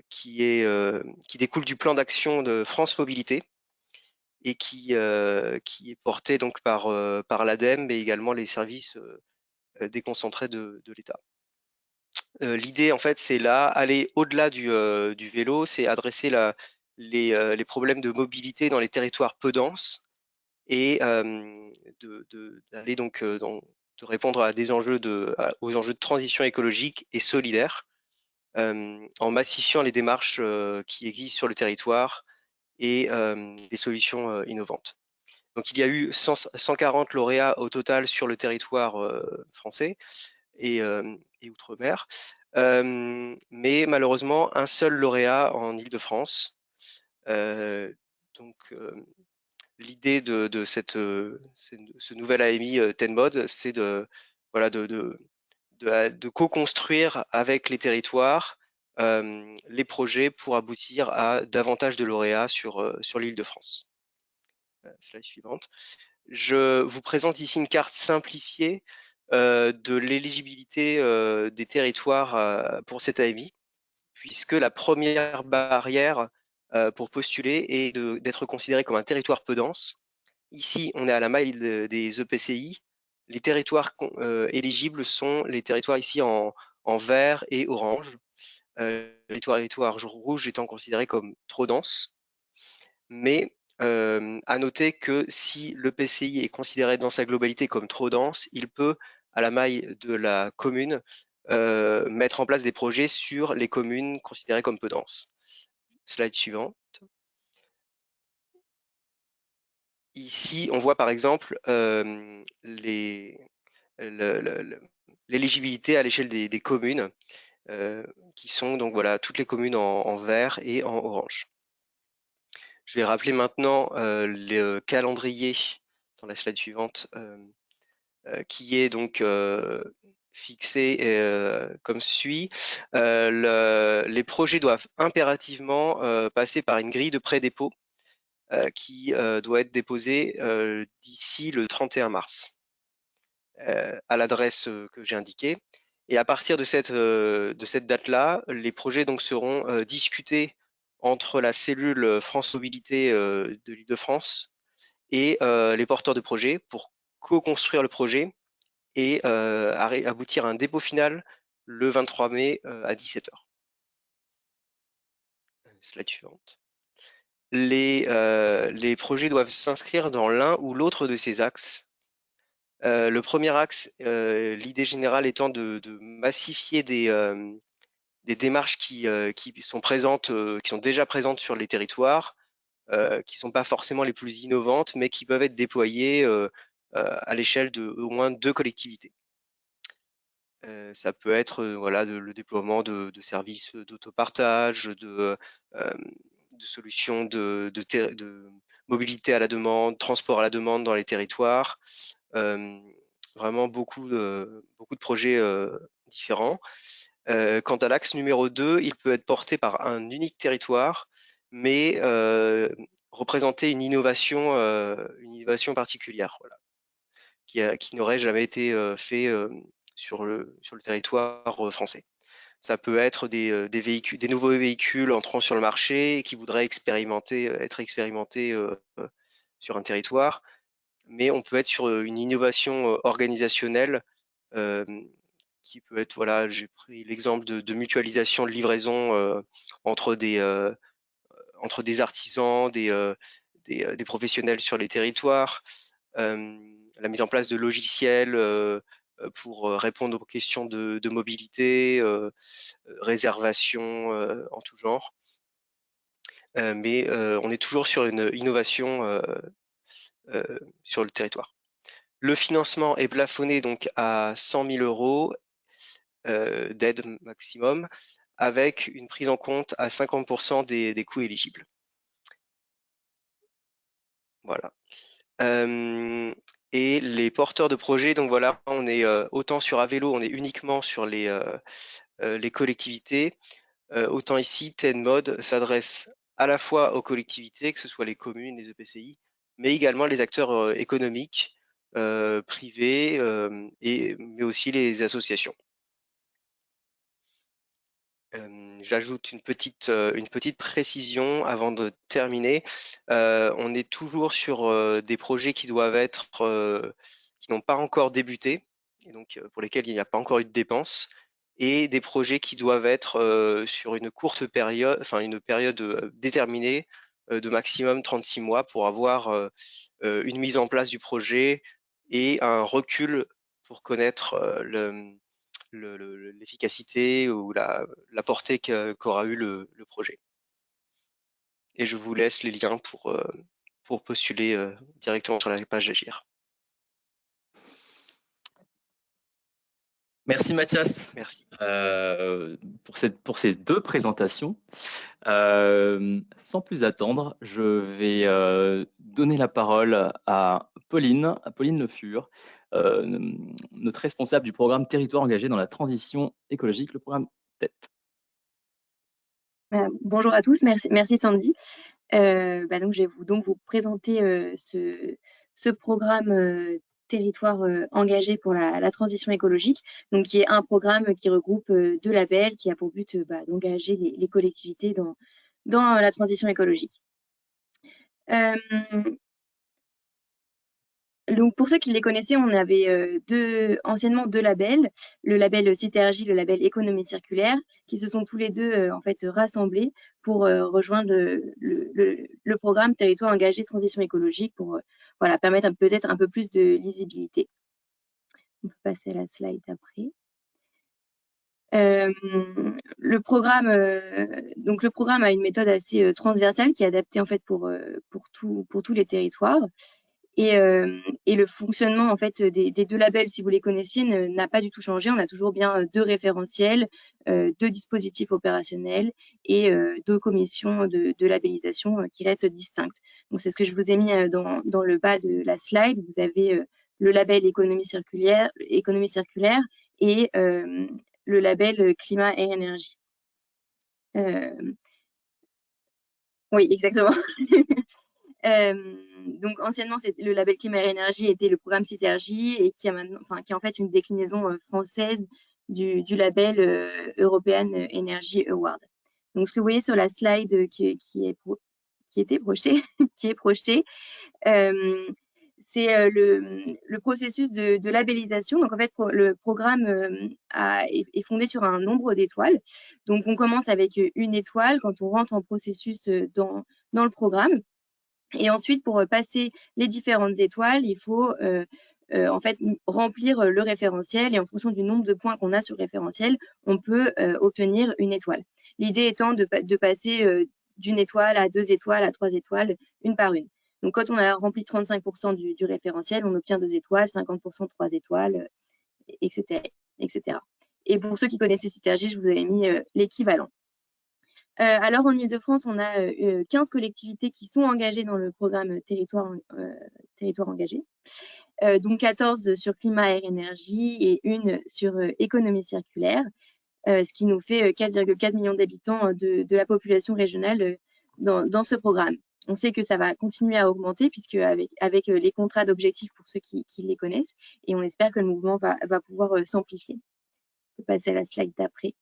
qui découle du plan d'action de France Mobilité et qui est porté donc par l'ADEME mais également les services déconcentrés de l'État. L'idée en fait c'est là aller au-delà du vélo, c'est adresser les problèmes de mobilité dans les territoires peu denses et d'aller donc de répondre à des enjeux aux enjeux de transition écologique et solidaire en massifiant les démarches qui existent sur le territoire et les solutions innovantes. Donc il y a eu 140 lauréats au total sur le territoire français et outre-mer, mais malheureusement un seul lauréat en Île-de-France. Donc l'idée de ce nouvel AMI TenMod, c'est de co-construire avec les territoires les projets pour aboutir à davantage de lauréats sur l'Île-de-France. Slide suivante. Je vous présente ici une carte simplifiée de l'éligibilité des territoires pour cet AMI, puisque la première barrière pour postuler est d'être considéré comme un territoire peu dense. Ici, on est à la maille des EPCI. Les territoires éligibles sont les territoires ici en vert et orange. Les territoires rouges étant considérés comme trop denses. Mais à noter que si l'EPCI est considéré dans sa globalité comme trop dense, il peut, à la maille de la commune, mettre en place des projets sur les communes considérées comme peu denses. Slide suivante. Ici, on voit par exemple l'éligibilité à l'échelle des communes, qui sont donc voilà toutes les communes en vert et en orange. Je vais rappeler maintenant le calendrier dans la slide suivante, qui est donc fixé comme suit. Les projets doivent impérativement passer par une grille de pré-dépôt qui doit être déposée d'ici le 31 mars à l'adresse que j'ai indiquée. Et à partir de cette date-là, les projets donc seront discutés entre la cellule France Mobilité de l'Île-de-France et les porteurs de projets pour co-construire le projet et aboutir à un dépôt final le 23 mai à 17 h. Slide suivante. Les projets doivent s'inscrire dans l'un ou l'autre de ces axes. Le premier axe, l'idée générale étant de massifier des démarches qui sont présentes, qui sont déjà présentes sur les territoires, qui ne sont pas forcément les plus innovantes, mais qui peuvent être déployées à l'échelle de au moins 2 collectivités. Ça peut être voilà, le déploiement de services d'autopartage, de solutions de mobilité à la demande, transport à la demande dans les territoires. Vraiment beaucoup de projets différents. Quant à l'axe numéro 2, il peut être porté par un unique territoire, mais représenter une innovation particulière, voilà, qui n'aurait jamais été fait sur le territoire français. Ça peut être des nouveaux véhicules entrant sur le marché et qui voudraient être expérimentés sur un territoire, mais on peut être sur une innovation organisationnelle qui peut être, voilà, j'ai pris l'exemple de mutualisation de livraison entre des artisans, des professionnels sur les territoires, la mise en place de logiciels pour répondre aux questions de mobilité, réservation en tout genre. Mais on est toujours sur une innovation sur le territoire. Le financement est plafonné donc à 100 000 € d'aide maximum, avec une prise en compte à 50% des coûts éligibles. Voilà. Et les porteurs de projets, donc voilà, on est autant sur Avelo, on est uniquement sur les collectivités. Autant ici, TENMOD s'adresse à la fois aux collectivités, que ce soit les communes, les EPCI, mais également les acteurs économiques, privés, mais aussi les associations. J'ajoute une petite précision avant de terminer. On est toujours sur des projets qui doivent être, qui n'ont pas encore débuté, et donc pour lesquels il n'y a pas encore eu de dépenses, et des projets qui doivent être sur une courte période, enfin une période déterminée de maximum 36 mois pour avoir une mise en place du projet et un recul pour connaître l'efficacité ou la portée qu'aura eu le projet. Et je vous laisse les liens pour postuler directement sur la page d'Agir. Merci Mathias. Merci. Pour ces deux présentations. Sans plus attendre, je vais donner la parole à Pauline Le Fur, notre responsable du programme Territoire engagé dans la transition écologique, le programme TET. Bonjour à tous, merci Sandy. Donc, je vais vous présenter ce programme Territoire engagé pour la transition écologique, donc qui est un programme qui regroupe 2 labels, qui a pour but d'engager les collectivités dans la transition écologique. Donc pour ceux qui les connaissaient, on avait anciennement 2 labels, le label Citergie, le label Économie circulaire, qui se sont tous les deux en fait rassemblés pour rejoindre le programme Territoire engagé transition écologique pour voilà, permettre peut-être un peu plus de lisibilité. On peut passer à la slide après. Le programme a une méthode assez transversale qui est adaptée en fait pour tous les territoires. Et le fonctionnement en fait des deux labels, si vous les connaissiez, n'a pas du tout changé. On a toujours bien deux référentiels, deux dispositifs opérationnels et deux commissions de labellisation qui restent distinctes. Donc c'est ce que je vous ai mis dans le bas de la slide. Vous avez le label économie circulaire et le label climat et énergie. Oui, exactement. Donc anciennement, le label climat et énergie était le programme Citergie et qui est en fait une déclinaison française du label European Energy Award. Donc ce que vous voyez sur la slide qui était projetée, qui est projetée, c'est le processus de labellisation. Donc en fait, le programme est fondé sur un nombre d'étoiles. Donc on commence avec une étoile quand on rentre en processus dans le programme. Et ensuite, pour passer les différentes étoiles, il faut en fait remplir le référentiel et en fonction du nombre de points qu'on a sur le référentiel, on peut obtenir une étoile. L'idée étant de passer d'une étoile à 2 étoiles, à 3 étoiles, une par une. Donc, quand on a rempli 35% du référentiel, on obtient 2 étoiles, 50% 3 étoiles, etc., etc. Et pour ceux qui connaissaient Citergie, je vous avais mis l'équivalent. Alors, en Ile-de-France, on a 15 collectivités qui sont engagées dans le programme Territoire engagé. Donc 14 sur climat, air, énergie et une sur économie circulaire, ce qui nous fait 4,4 millions d'habitants de la population régionale dans ce programme. On sait que ça va continuer à augmenter puisque avec les contrats d'objectifs pour ceux qui les connaissent, et on espère que le mouvement va pouvoir s'amplifier. On peut passer à la slide d'après.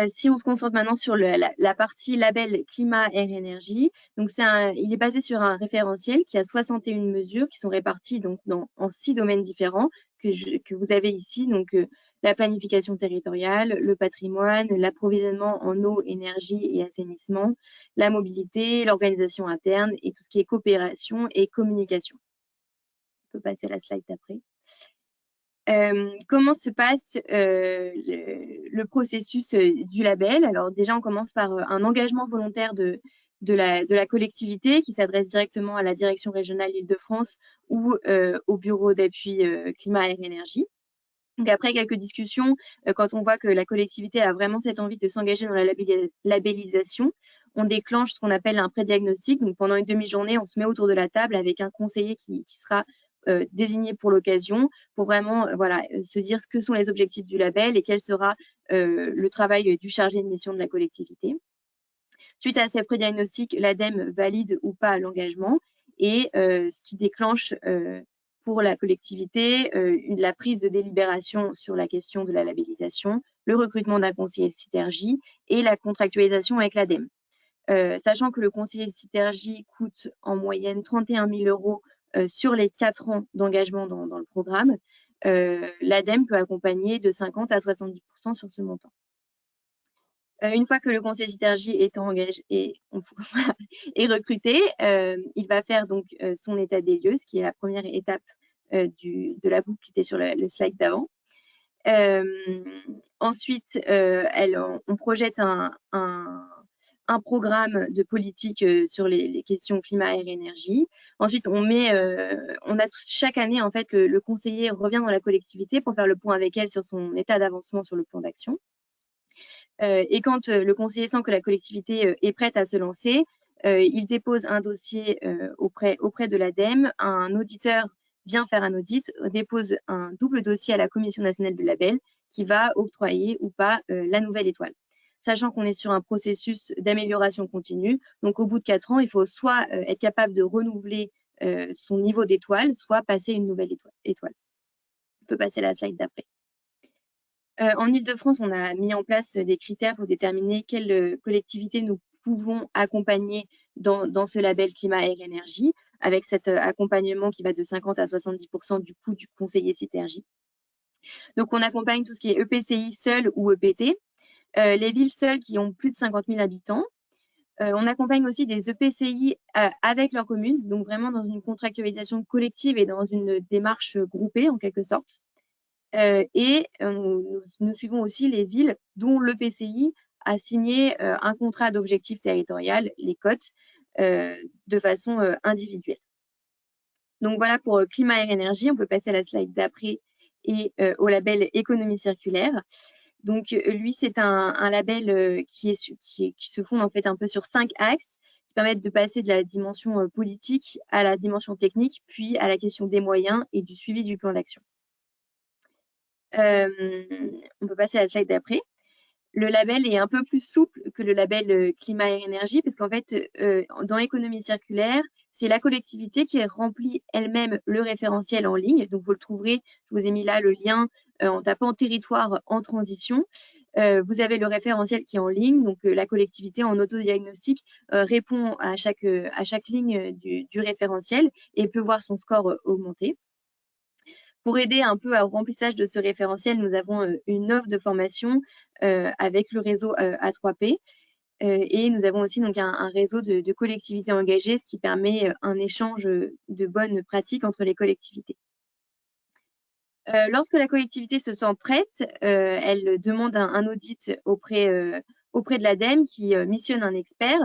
Si on se concentre maintenant sur la partie label climat, air, énergie, donc il est basé sur un référentiel qui a 61 mesures qui sont réparties donc en 6 domaines différents que vous avez ici, donc la planification territoriale, le patrimoine, l'approvisionnement en eau, énergie et assainissement, la mobilité, l'organisation interne et tout ce qui est coopération et communication. On peut passer à la slide d'après. Comment se passe le processus du label? Alors déjà, on commence par un engagement volontaire de la collectivité qui s'adresse directement à la direction régionale Île-de-France ou au bureau d'appui climat, air, énergie. Donc après quelques discussions, quand on voit que la collectivité a vraiment cette envie de s'engager dans la labellisation, on déclenche ce qu'on appelle un pré-diagnostic. Donc pendant une demi-journée, on se met autour de la table avec un conseiller qui sera désigné pour l'occasion, pour vraiment se dire ce que sont les objectifs du label et quel sera le travail du chargé de mission de la collectivité. Suite à ces pré-diagnostics, l'ADEME valide ou pas l'engagement et ce qui déclenche pour la collectivité la prise de délibération sur la question de la labellisation, le recrutement d'un conseiller Citergie et la contractualisation avec l'ADEME. Sachant que le conseiller Citergie coûte en moyenne 31 000 € sur les 4 ans d'engagement dans le programme, l'ADEME peut accompagner de 50 à 70% sur ce montant. Une fois que le conseiller Citergie est engagé et recruté, il va faire donc son état des lieux, ce qui est la première étape de la boucle qui était sur le slide d'avant. Ensuite, on projette un programme de politique sur les questions climat, air, énergie. Ensuite, on a chaque année, en fait, le conseiller revient dans la collectivité pour faire le point avec elle sur son état d'avancement sur le plan d'action. Et quand le conseiller sent que la collectivité est prête à se lancer, il dépose un dossier auprès de l'ADEME. Un auditeur vient faire un audit, dépose un double dossier à la Commission nationale du label qui va octroyer ou pas la nouvelle étoile. Sachant qu'on est sur un processus d'amélioration continue. Donc, au bout de 4 ans, il faut soit être capable de renouveler son niveau d'étoile, soit passer une nouvelle étoile. On peut passer à la slide d'après. En Ile-de-France, on a mis en place des critères pour déterminer quelles collectivités nous pouvons accompagner dans ce label climat, air, énergie, avec cet accompagnement qui va de 50 à 70% du coût du conseiller Citergie. Donc, on accompagne tout ce qui est EPCI seul ou EPT, les villes seules qui ont plus de 50 000 habitants. On accompagne aussi des EPCI avec leurs communes, donc vraiment dans une contractualisation collective et dans une démarche groupée en quelque sorte. Nous suivons aussi les villes dont l'EPCI a signé un contrat d'objectif territorial, les COT, de façon individuelle. Donc voilà pour climat, air, énergie. On peut passer à la slide d'après et au label économie circulaire. Donc lui, c'est un label qui se fonde en fait un peu sur 5 axes qui permettent de passer de la dimension politique à la dimension technique, puis à la question des moyens et du suivi du plan d'action. On peut passer à la slide d'après. Le label est un peu plus souple que le label climat et énergie, parce qu'en fait, dans l'économie circulaire, c'est la collectivité qui remplit elle-même le référentiel en ligne. Donc, vous le trouverez, je vous ai mis là le lien en tapant territoire en transition. Vous avez le référentiel qui est en ligne, donc la collectivité en autodiagnostic répond à chaque ligne du référentiel et peut voir son score augmenter. Pour aider un peu au remplissage de ce référentiel, nous avons une offre de formation avec le réseau A3P. Et nous avons aussi donc un réseau de collectivités engagées, ce qui permet un échange de bonnes pratiques entre les collectivités. Lorsque la collectivité se sent prête, elle demande un audit auprès de l'ADEME qui missionne un expert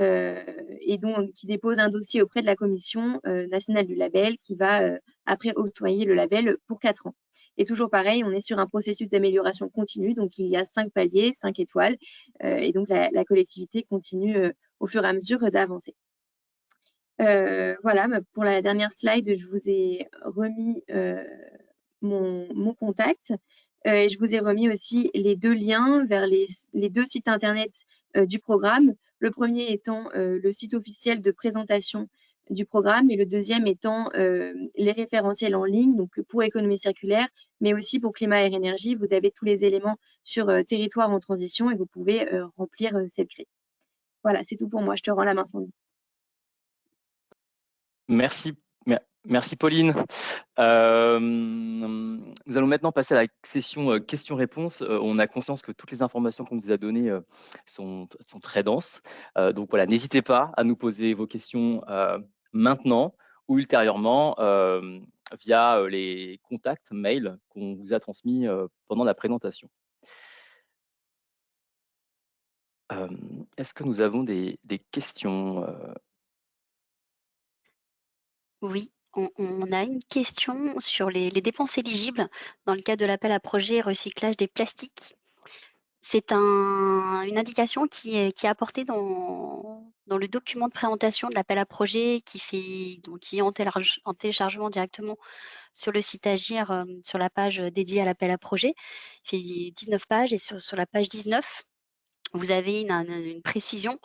et donc qui dépose un dossier auprès de la Commission nationale du label qui va après octroyer le label pour 4 ans. Et toujours pareil, on est sur un processus d'amélioration continue, donc il y a 5 paliers, 5 étoiles, et donc la collectivité continue au fur et à mesure d'avancer. Voilà, pour la dernière slide, je vous ai remis mon contact. Je vous ai remis aussi les 2 liens vers les 2 sites internet du programme. Le premier étant le site officiel de présentation du programme et le deuxième étant les référentiels en ligne, donc pour économie circulaire, mais aussi pour climat, air, énergie. Vous avez tous les éléments sur territoire en transition et vous pouvez remplir cette grille. Voilà, c'est tout pour moi. Je te rends la main, Sandy. Merci Pauline. Nous allons maintenant passer à la session questions-réponses. On a conscience que toutes les informations qu'on vous a données sont très denses. Donc voilà, n'hésitez pas à nous poser vos questions maintenant ou ultérieurement via les contacts mail qu'on vous a transmis pendant la présentation. Est-ce que nous avons des questions Oui, on a une question sur les dépenses éligibles dans le cadre de l'appel à projet recyclage des plastiques. C'est une indication qui est apportée dans le document de présentation de l'appel à projet qui est en téléchargement directement sur le site Agir, sur la page dédiée à l'appel à projet. Il fait 19 pages et sur la page 19, vous avez une précision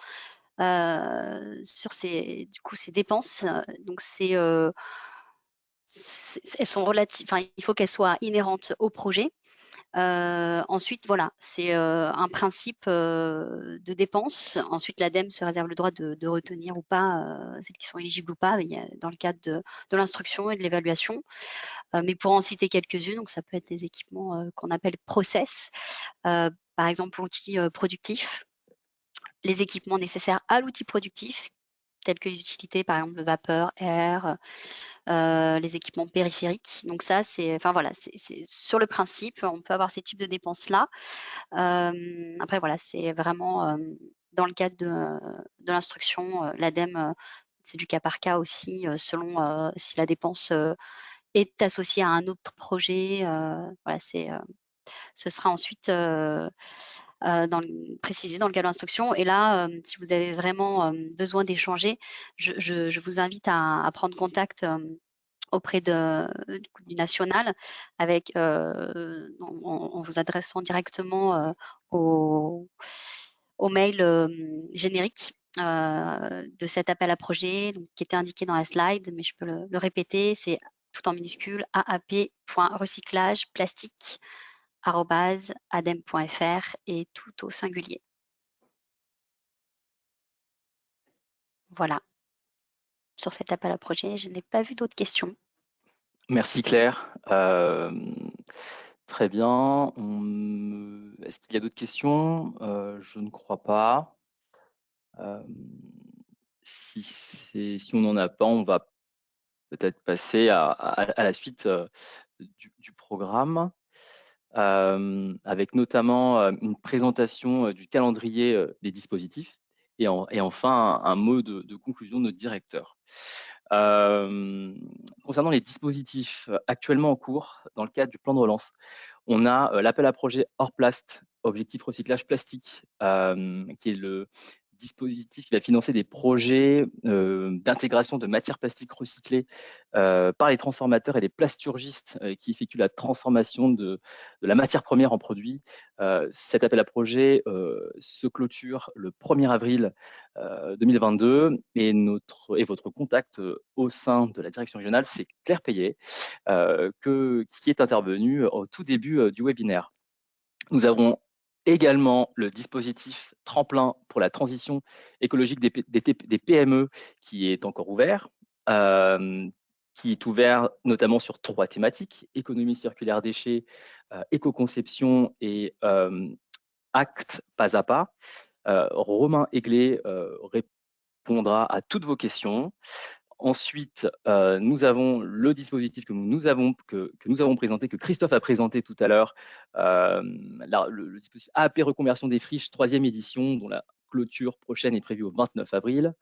sur ces dépenses. Donc elles sont relatives, enfin, il faut qu'elles soient inhérentes au projet. Ensuite, voilà, c'est un principe de dépense. Ensuite, l'ADEME se réserve le droit de retenir ou pas celles qui sont éligibles ou pas dans le cadre de l'instruction et de l'évaluation. Mais pour en citer quelques-unes, donc ça peut être des équipements qu'on appelle process, par exemple pour l'outil productif, les équipements nécessaires à l'outil productif, tels que les utilités, par exemple, le vapeur, air, les équipements périphériques. Donc ça, c'est sur le principe, on peut avoir ces types de dépenses-là. Après, voilà, c'est vraiment dans le cadre de l'instruction, l'ADEME, c'est du cas par cas aussi, selon si la dépense est associée à un autre projet. Voilà, ce sera ensuite précisé dans le cadre de l'instruction. Et là, si vous avez vraiment besoin d'échanger, je vous invite à prendre contact auprès du national avec, en vous adressant directement au mail générique de cet appel à projet, donc, qui était indiqué dans la slide, mais je peux le répéter, c'est tout en minuscule, aap.recyclageplastique@adem.fr et tout au singulier. Voilà. Sur cet appel à projet, je n'ai pas vu d'autres questions. Merci Claire. Très bien. Est-ce qu'il y a d'autres questions? Je ne crois pas. Si on n'en a pas, on va peut-être passer à la suite du projet. programme, avec notamment une présentation du calendrier des dispositifs et enfin un mot de conclusion de notre directeur. Concernant les dispositifs actuellement en cours dans le cadre du plan de relance, on a l'appel à projet Orplast, objectif recyclage plastique, qui est le dispositif qui va financer des projets d'intégration de matières plastiques recyclées par les transformateurs et les plasturgistes qui effectuent la transformation de la matière première en produit. Cet appel à projet se clôture le 1er avril 2022 et votre contact au sein de la direction régionale, c'est Claire Payet, qui est intervenue au tout début du webinaire. Nous avons également le dispositif tremplin pour la transition écologique des PME qui est encore ouvert, qui est ouvert notamment sur 3 thématiques: économie circulaire déchets, éco-conception et acte pas à pas. Romain Aiglé répondra à toutes vos questions. Ensuite, nous avons le dispositif que nous avons présenté, que Christophe a présenté tout à l'heure, le dispositif AAP reconversion des friches, 3e édition, dont la clôture prochaine est prévue au 29 avril.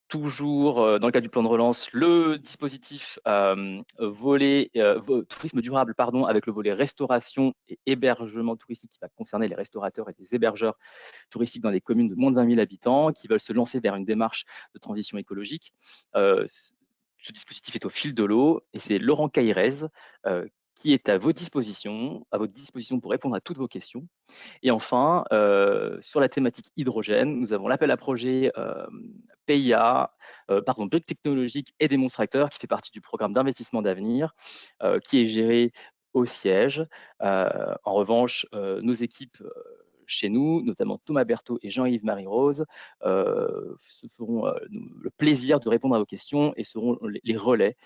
Toujours dans le cadre du plan de relance, le dispositif volet tourisme durable, avec le volet restauration et hébergement touristique qui va concerner les restaurateurs et les hébergeurs touristiques dans les communes de moins de 20 000 habitants qui veulent se lancer vers une démarche de transition écologique. Ce dispositif est au fil de l'eau et c'est Laurent Cairez qui est à votre disposition pour répondre à toutes vos questions. Et enfin, sur la thématique hydrogène, nous avons l'appel à projet PIA, briques technologiques et démonstrateurs, qui fait partie du programme d'investissement d'avenir, qui est géré au siège. En revanche, nos équipes chez nous, notamment Thomas Berthaud et Jean-Yves Marie-Rose, se feront le plaisir de répondre à vos questions et seront les relais.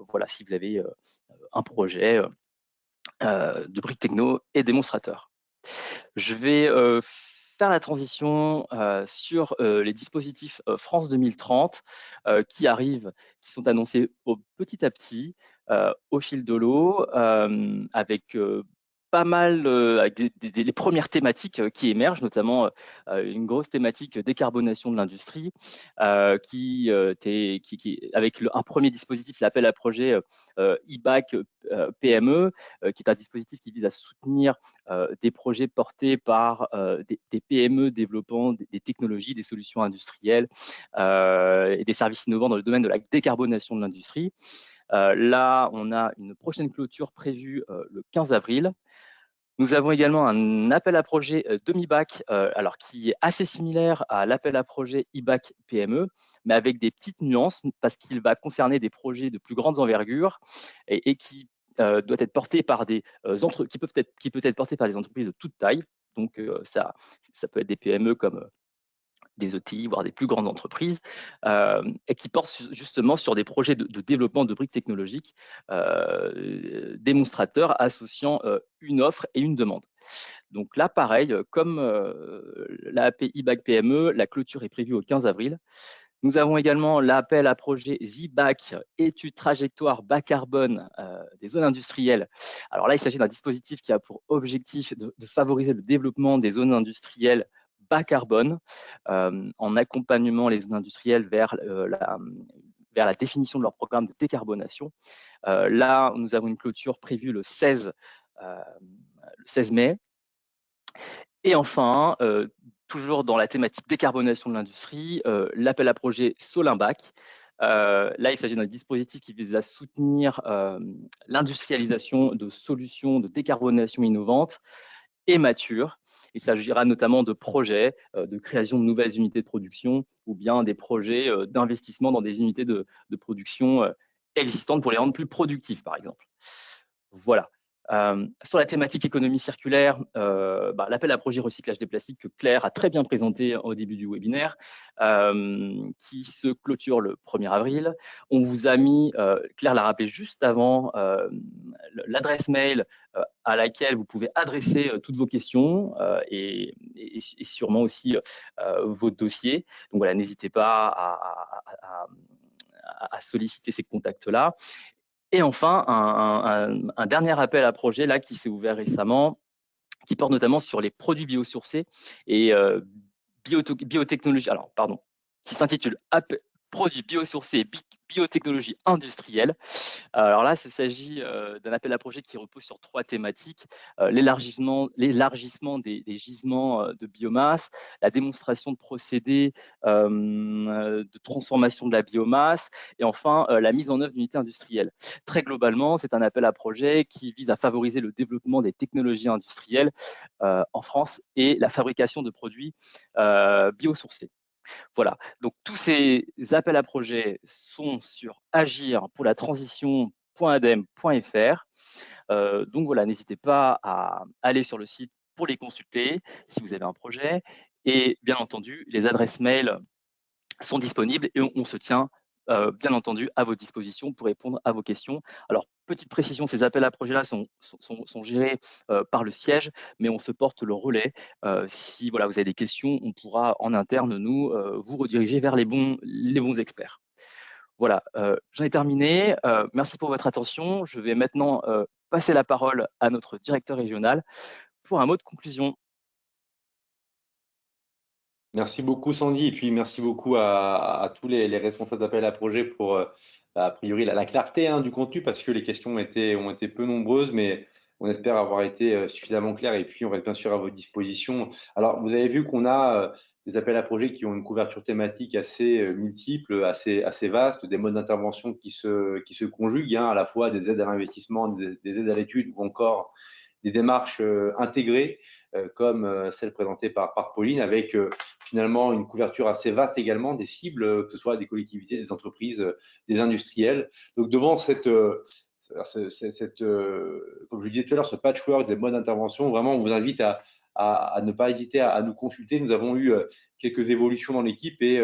Voilà, si vous avez un projet de briques techno et démonstrateurs. Je vais faire la transition sur les dispositifs France 2030 qui arrivent, qui sont annoncés petit à petit au fil de l'eau, avec pas mal avec les premières thématiques qui émergent, notamment une grosse thématique décarbonation de l'industrie, qui avec un premier dispositif, l'appel à projet IBAC PME, qui est un dispositif qui vise à soutenir des projets portés par des PME développant des technologies, des solutions industrielles et des services innovants dans le domaine de la décarbonation de l'industrie. Là, on a une prochaine clôture prévue le 15 avril. Nous avons également un appel à projet demi-bac, alors qui est assez similaire à l'appel à projet IBAC PME, mais avec des petites nuances parce qu'il va concerner des projets de plus grande envergure et qui doit être porté par des qui peut être porté par des entreprises de toute taille. Donc ça peut être des PME comme des ETI, voire des plus grandes entreprises, et qui portent justement sur des projets de développement de briques technologiques démonstrateurs associant une offre et une demande. Donc là, pareil, comme l'AP IBAC PME, la clôture est prévue au 15 avril. Nous avons également l'appel à projet ZBAC, étude trajectoire bas carbone des zones industrielles. Alors là, il s'agit d'un dispositif qui a pour objectif de favoriser le développement des zones industrielles bas carbone, en accompagnement les zones industrielles vers la définition de leur programme de décarbonation. Là, nous avons une clôture prévue le 16 mai. Et enfin, toujours dans la thématique décarbonation de l'industrie, l'appel à projet Solimbac. Là, il s'agit d'un dispositif qui vise à soutenir l'industrialisation de solutions de décarbonation innovantes et matures. Il s'agira notamment de projets de création de nouvelles unités de production ou bien des projets d'investissement dans des unités de production existantes pour les rendre plus productives, par exemple. Voilà. Sur la thématique économie circulaire, l'appel à projet recyclage des plastiques que Claire a très bien présenté au début du webinaire, qui se clôture le 1er avril. On vous a mis, Claire l'a rappelé juste avant, l'adresse mail à laquelle vous pouvez adresser toutes vos questions et sûrement aussi vos dossiers. Donc voilà, n'hésitez pas à solliciter ces contacts-là. Et enfin, un dernier appel à projet là qui s'est ouvert récemment, qui porte notamment sur les produits biosourcés et biotechnologie. Alors, pardon, qui s'intitule Produits biosourcés et biotechnologie industrielle. Alors là, il s'agit d'un appel à projet qui repose sur 3 thématiques. L'élargissement des gisements de biomasse, la démonstration de procédés de transformation de la biomasse et enfin la mise en œuvre d'unités industrielles. Très globalement, c'est un appel à projet qui vise à favoriser le développement des technologies industrielles en France et la fabrication de produits biosourcés. Voilà, donc tous ces appels à projets sont sur agir pour la transition.adem.fr. Donc voilà, n'hésitez pas à aller sur le site pour les consulter si vous avez un projet. Et bien entendu, les adresses mail sont disponibles et on se tient bien entendu à votre disposition pour répondre à vos questions. Alors, petite précision, ces appels à projets-là sont gérés par le siège, mais on se porte le relais. Si voilà, vous avez des questions, on pourra en interne, nous, vous rediriger vers les bons experts. Voilà, j'en ai terminé. Merci pour votre attention. Je vais maintenant passer la parole à notre directeur régional pour un mot de conclusion. Merci beaucoup Sandy, et puis merci beaucoup à tous les responsables d'appel à projet pour a priori la clarté du contenu, parce que les questions ont été peu nombreuses, mais on espère avoir été suffisamment clairs, et puis on reste bien sûr à votre disposition. Alors vous avez vu qu'on a des appels à projets qui ont une couverture thématique assez multiple, assez vaste, des modes d'intervention qui se conjuguent, à la fois des aides à l'investissement, des aides à l'étude ou encore des démarches intégrées comme celle présentée par Pauline, avec finalement une couverture assez vaste également des cibles, que ce soit des collectivités, des entreprises, des industriels. Donc devant comme je le disais tout à l'heure, ce patchwork des modes d'intervention, vraiment on vous invite à ne pas hésiter à nous consulter. Nous avons eu quelques évolutions dans l'équipe et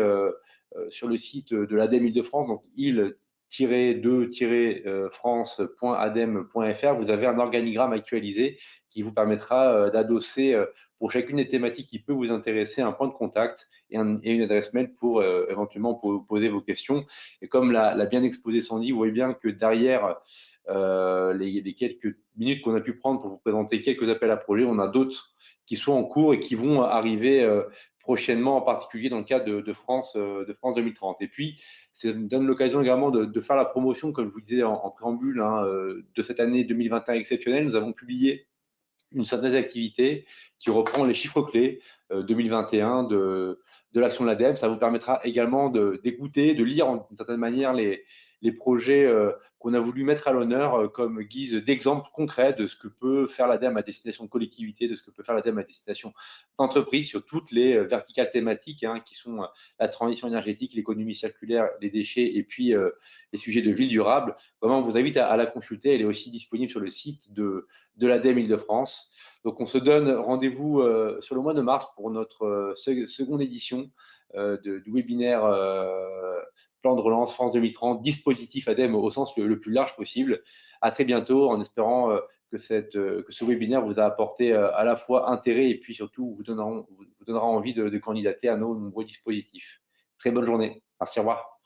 sur le site de l'ADEME Île-de-France, donc il-2-france.adem.fr, vous avez un organigramme actualisé qui vous permettra d'adosser pour chacune des thématiques qui peut vous intéresser un point de contact et une adresse mail pour éventuellement poser vos questions. Et comme l'a bien exposé Sandy, vous voyez bien que derrière les quelques minutes qu'on a pu prendre pour vous présenter quelques appels à projets, on a d'autres qui sont en cours et qui vont arriver prochainement, en particulier dans le cadre de France 2030. Et puis, ça me donne l'occasion également de faire la promotion, comme je vous disais en préambule, de cette année 2021 exceptionnelle. Nous avons publié une certaine activité qui reprend les chiffres clés 2021 de l'action de l'ADEME. Ça vous permettra également d'écouter, de lire d'une certaine manière les projets qu'on a voulu mettre à l'honneur comme guise d'exemple concret de ce que peut faire l'ADEME à destination de collectivités, de ce que peut faire l'ADEME à destination d'entreprises sur toutes les verticales thématiques qui sont la transition énergétique, l'économie circulaire, les déchets et puis les sujets de ville durable. Vraiment, on vous invite à la consulter. Elle est aussi disponible sur le site de l'ADEME Île-de-France. Donc, on se donne rendez-vous sur le mois de mars pour notre seconde édition du webinaire Plan de relance France 2030, dispositif ADEME au sens le plus large possible. À très bientôt, en espérant que ce webinaire vous a apporté à la fois intérêt et puis surtout vous donnera envie de candidater à nos nombreux dispositifs. Très bonne journée. Merci, au revoir.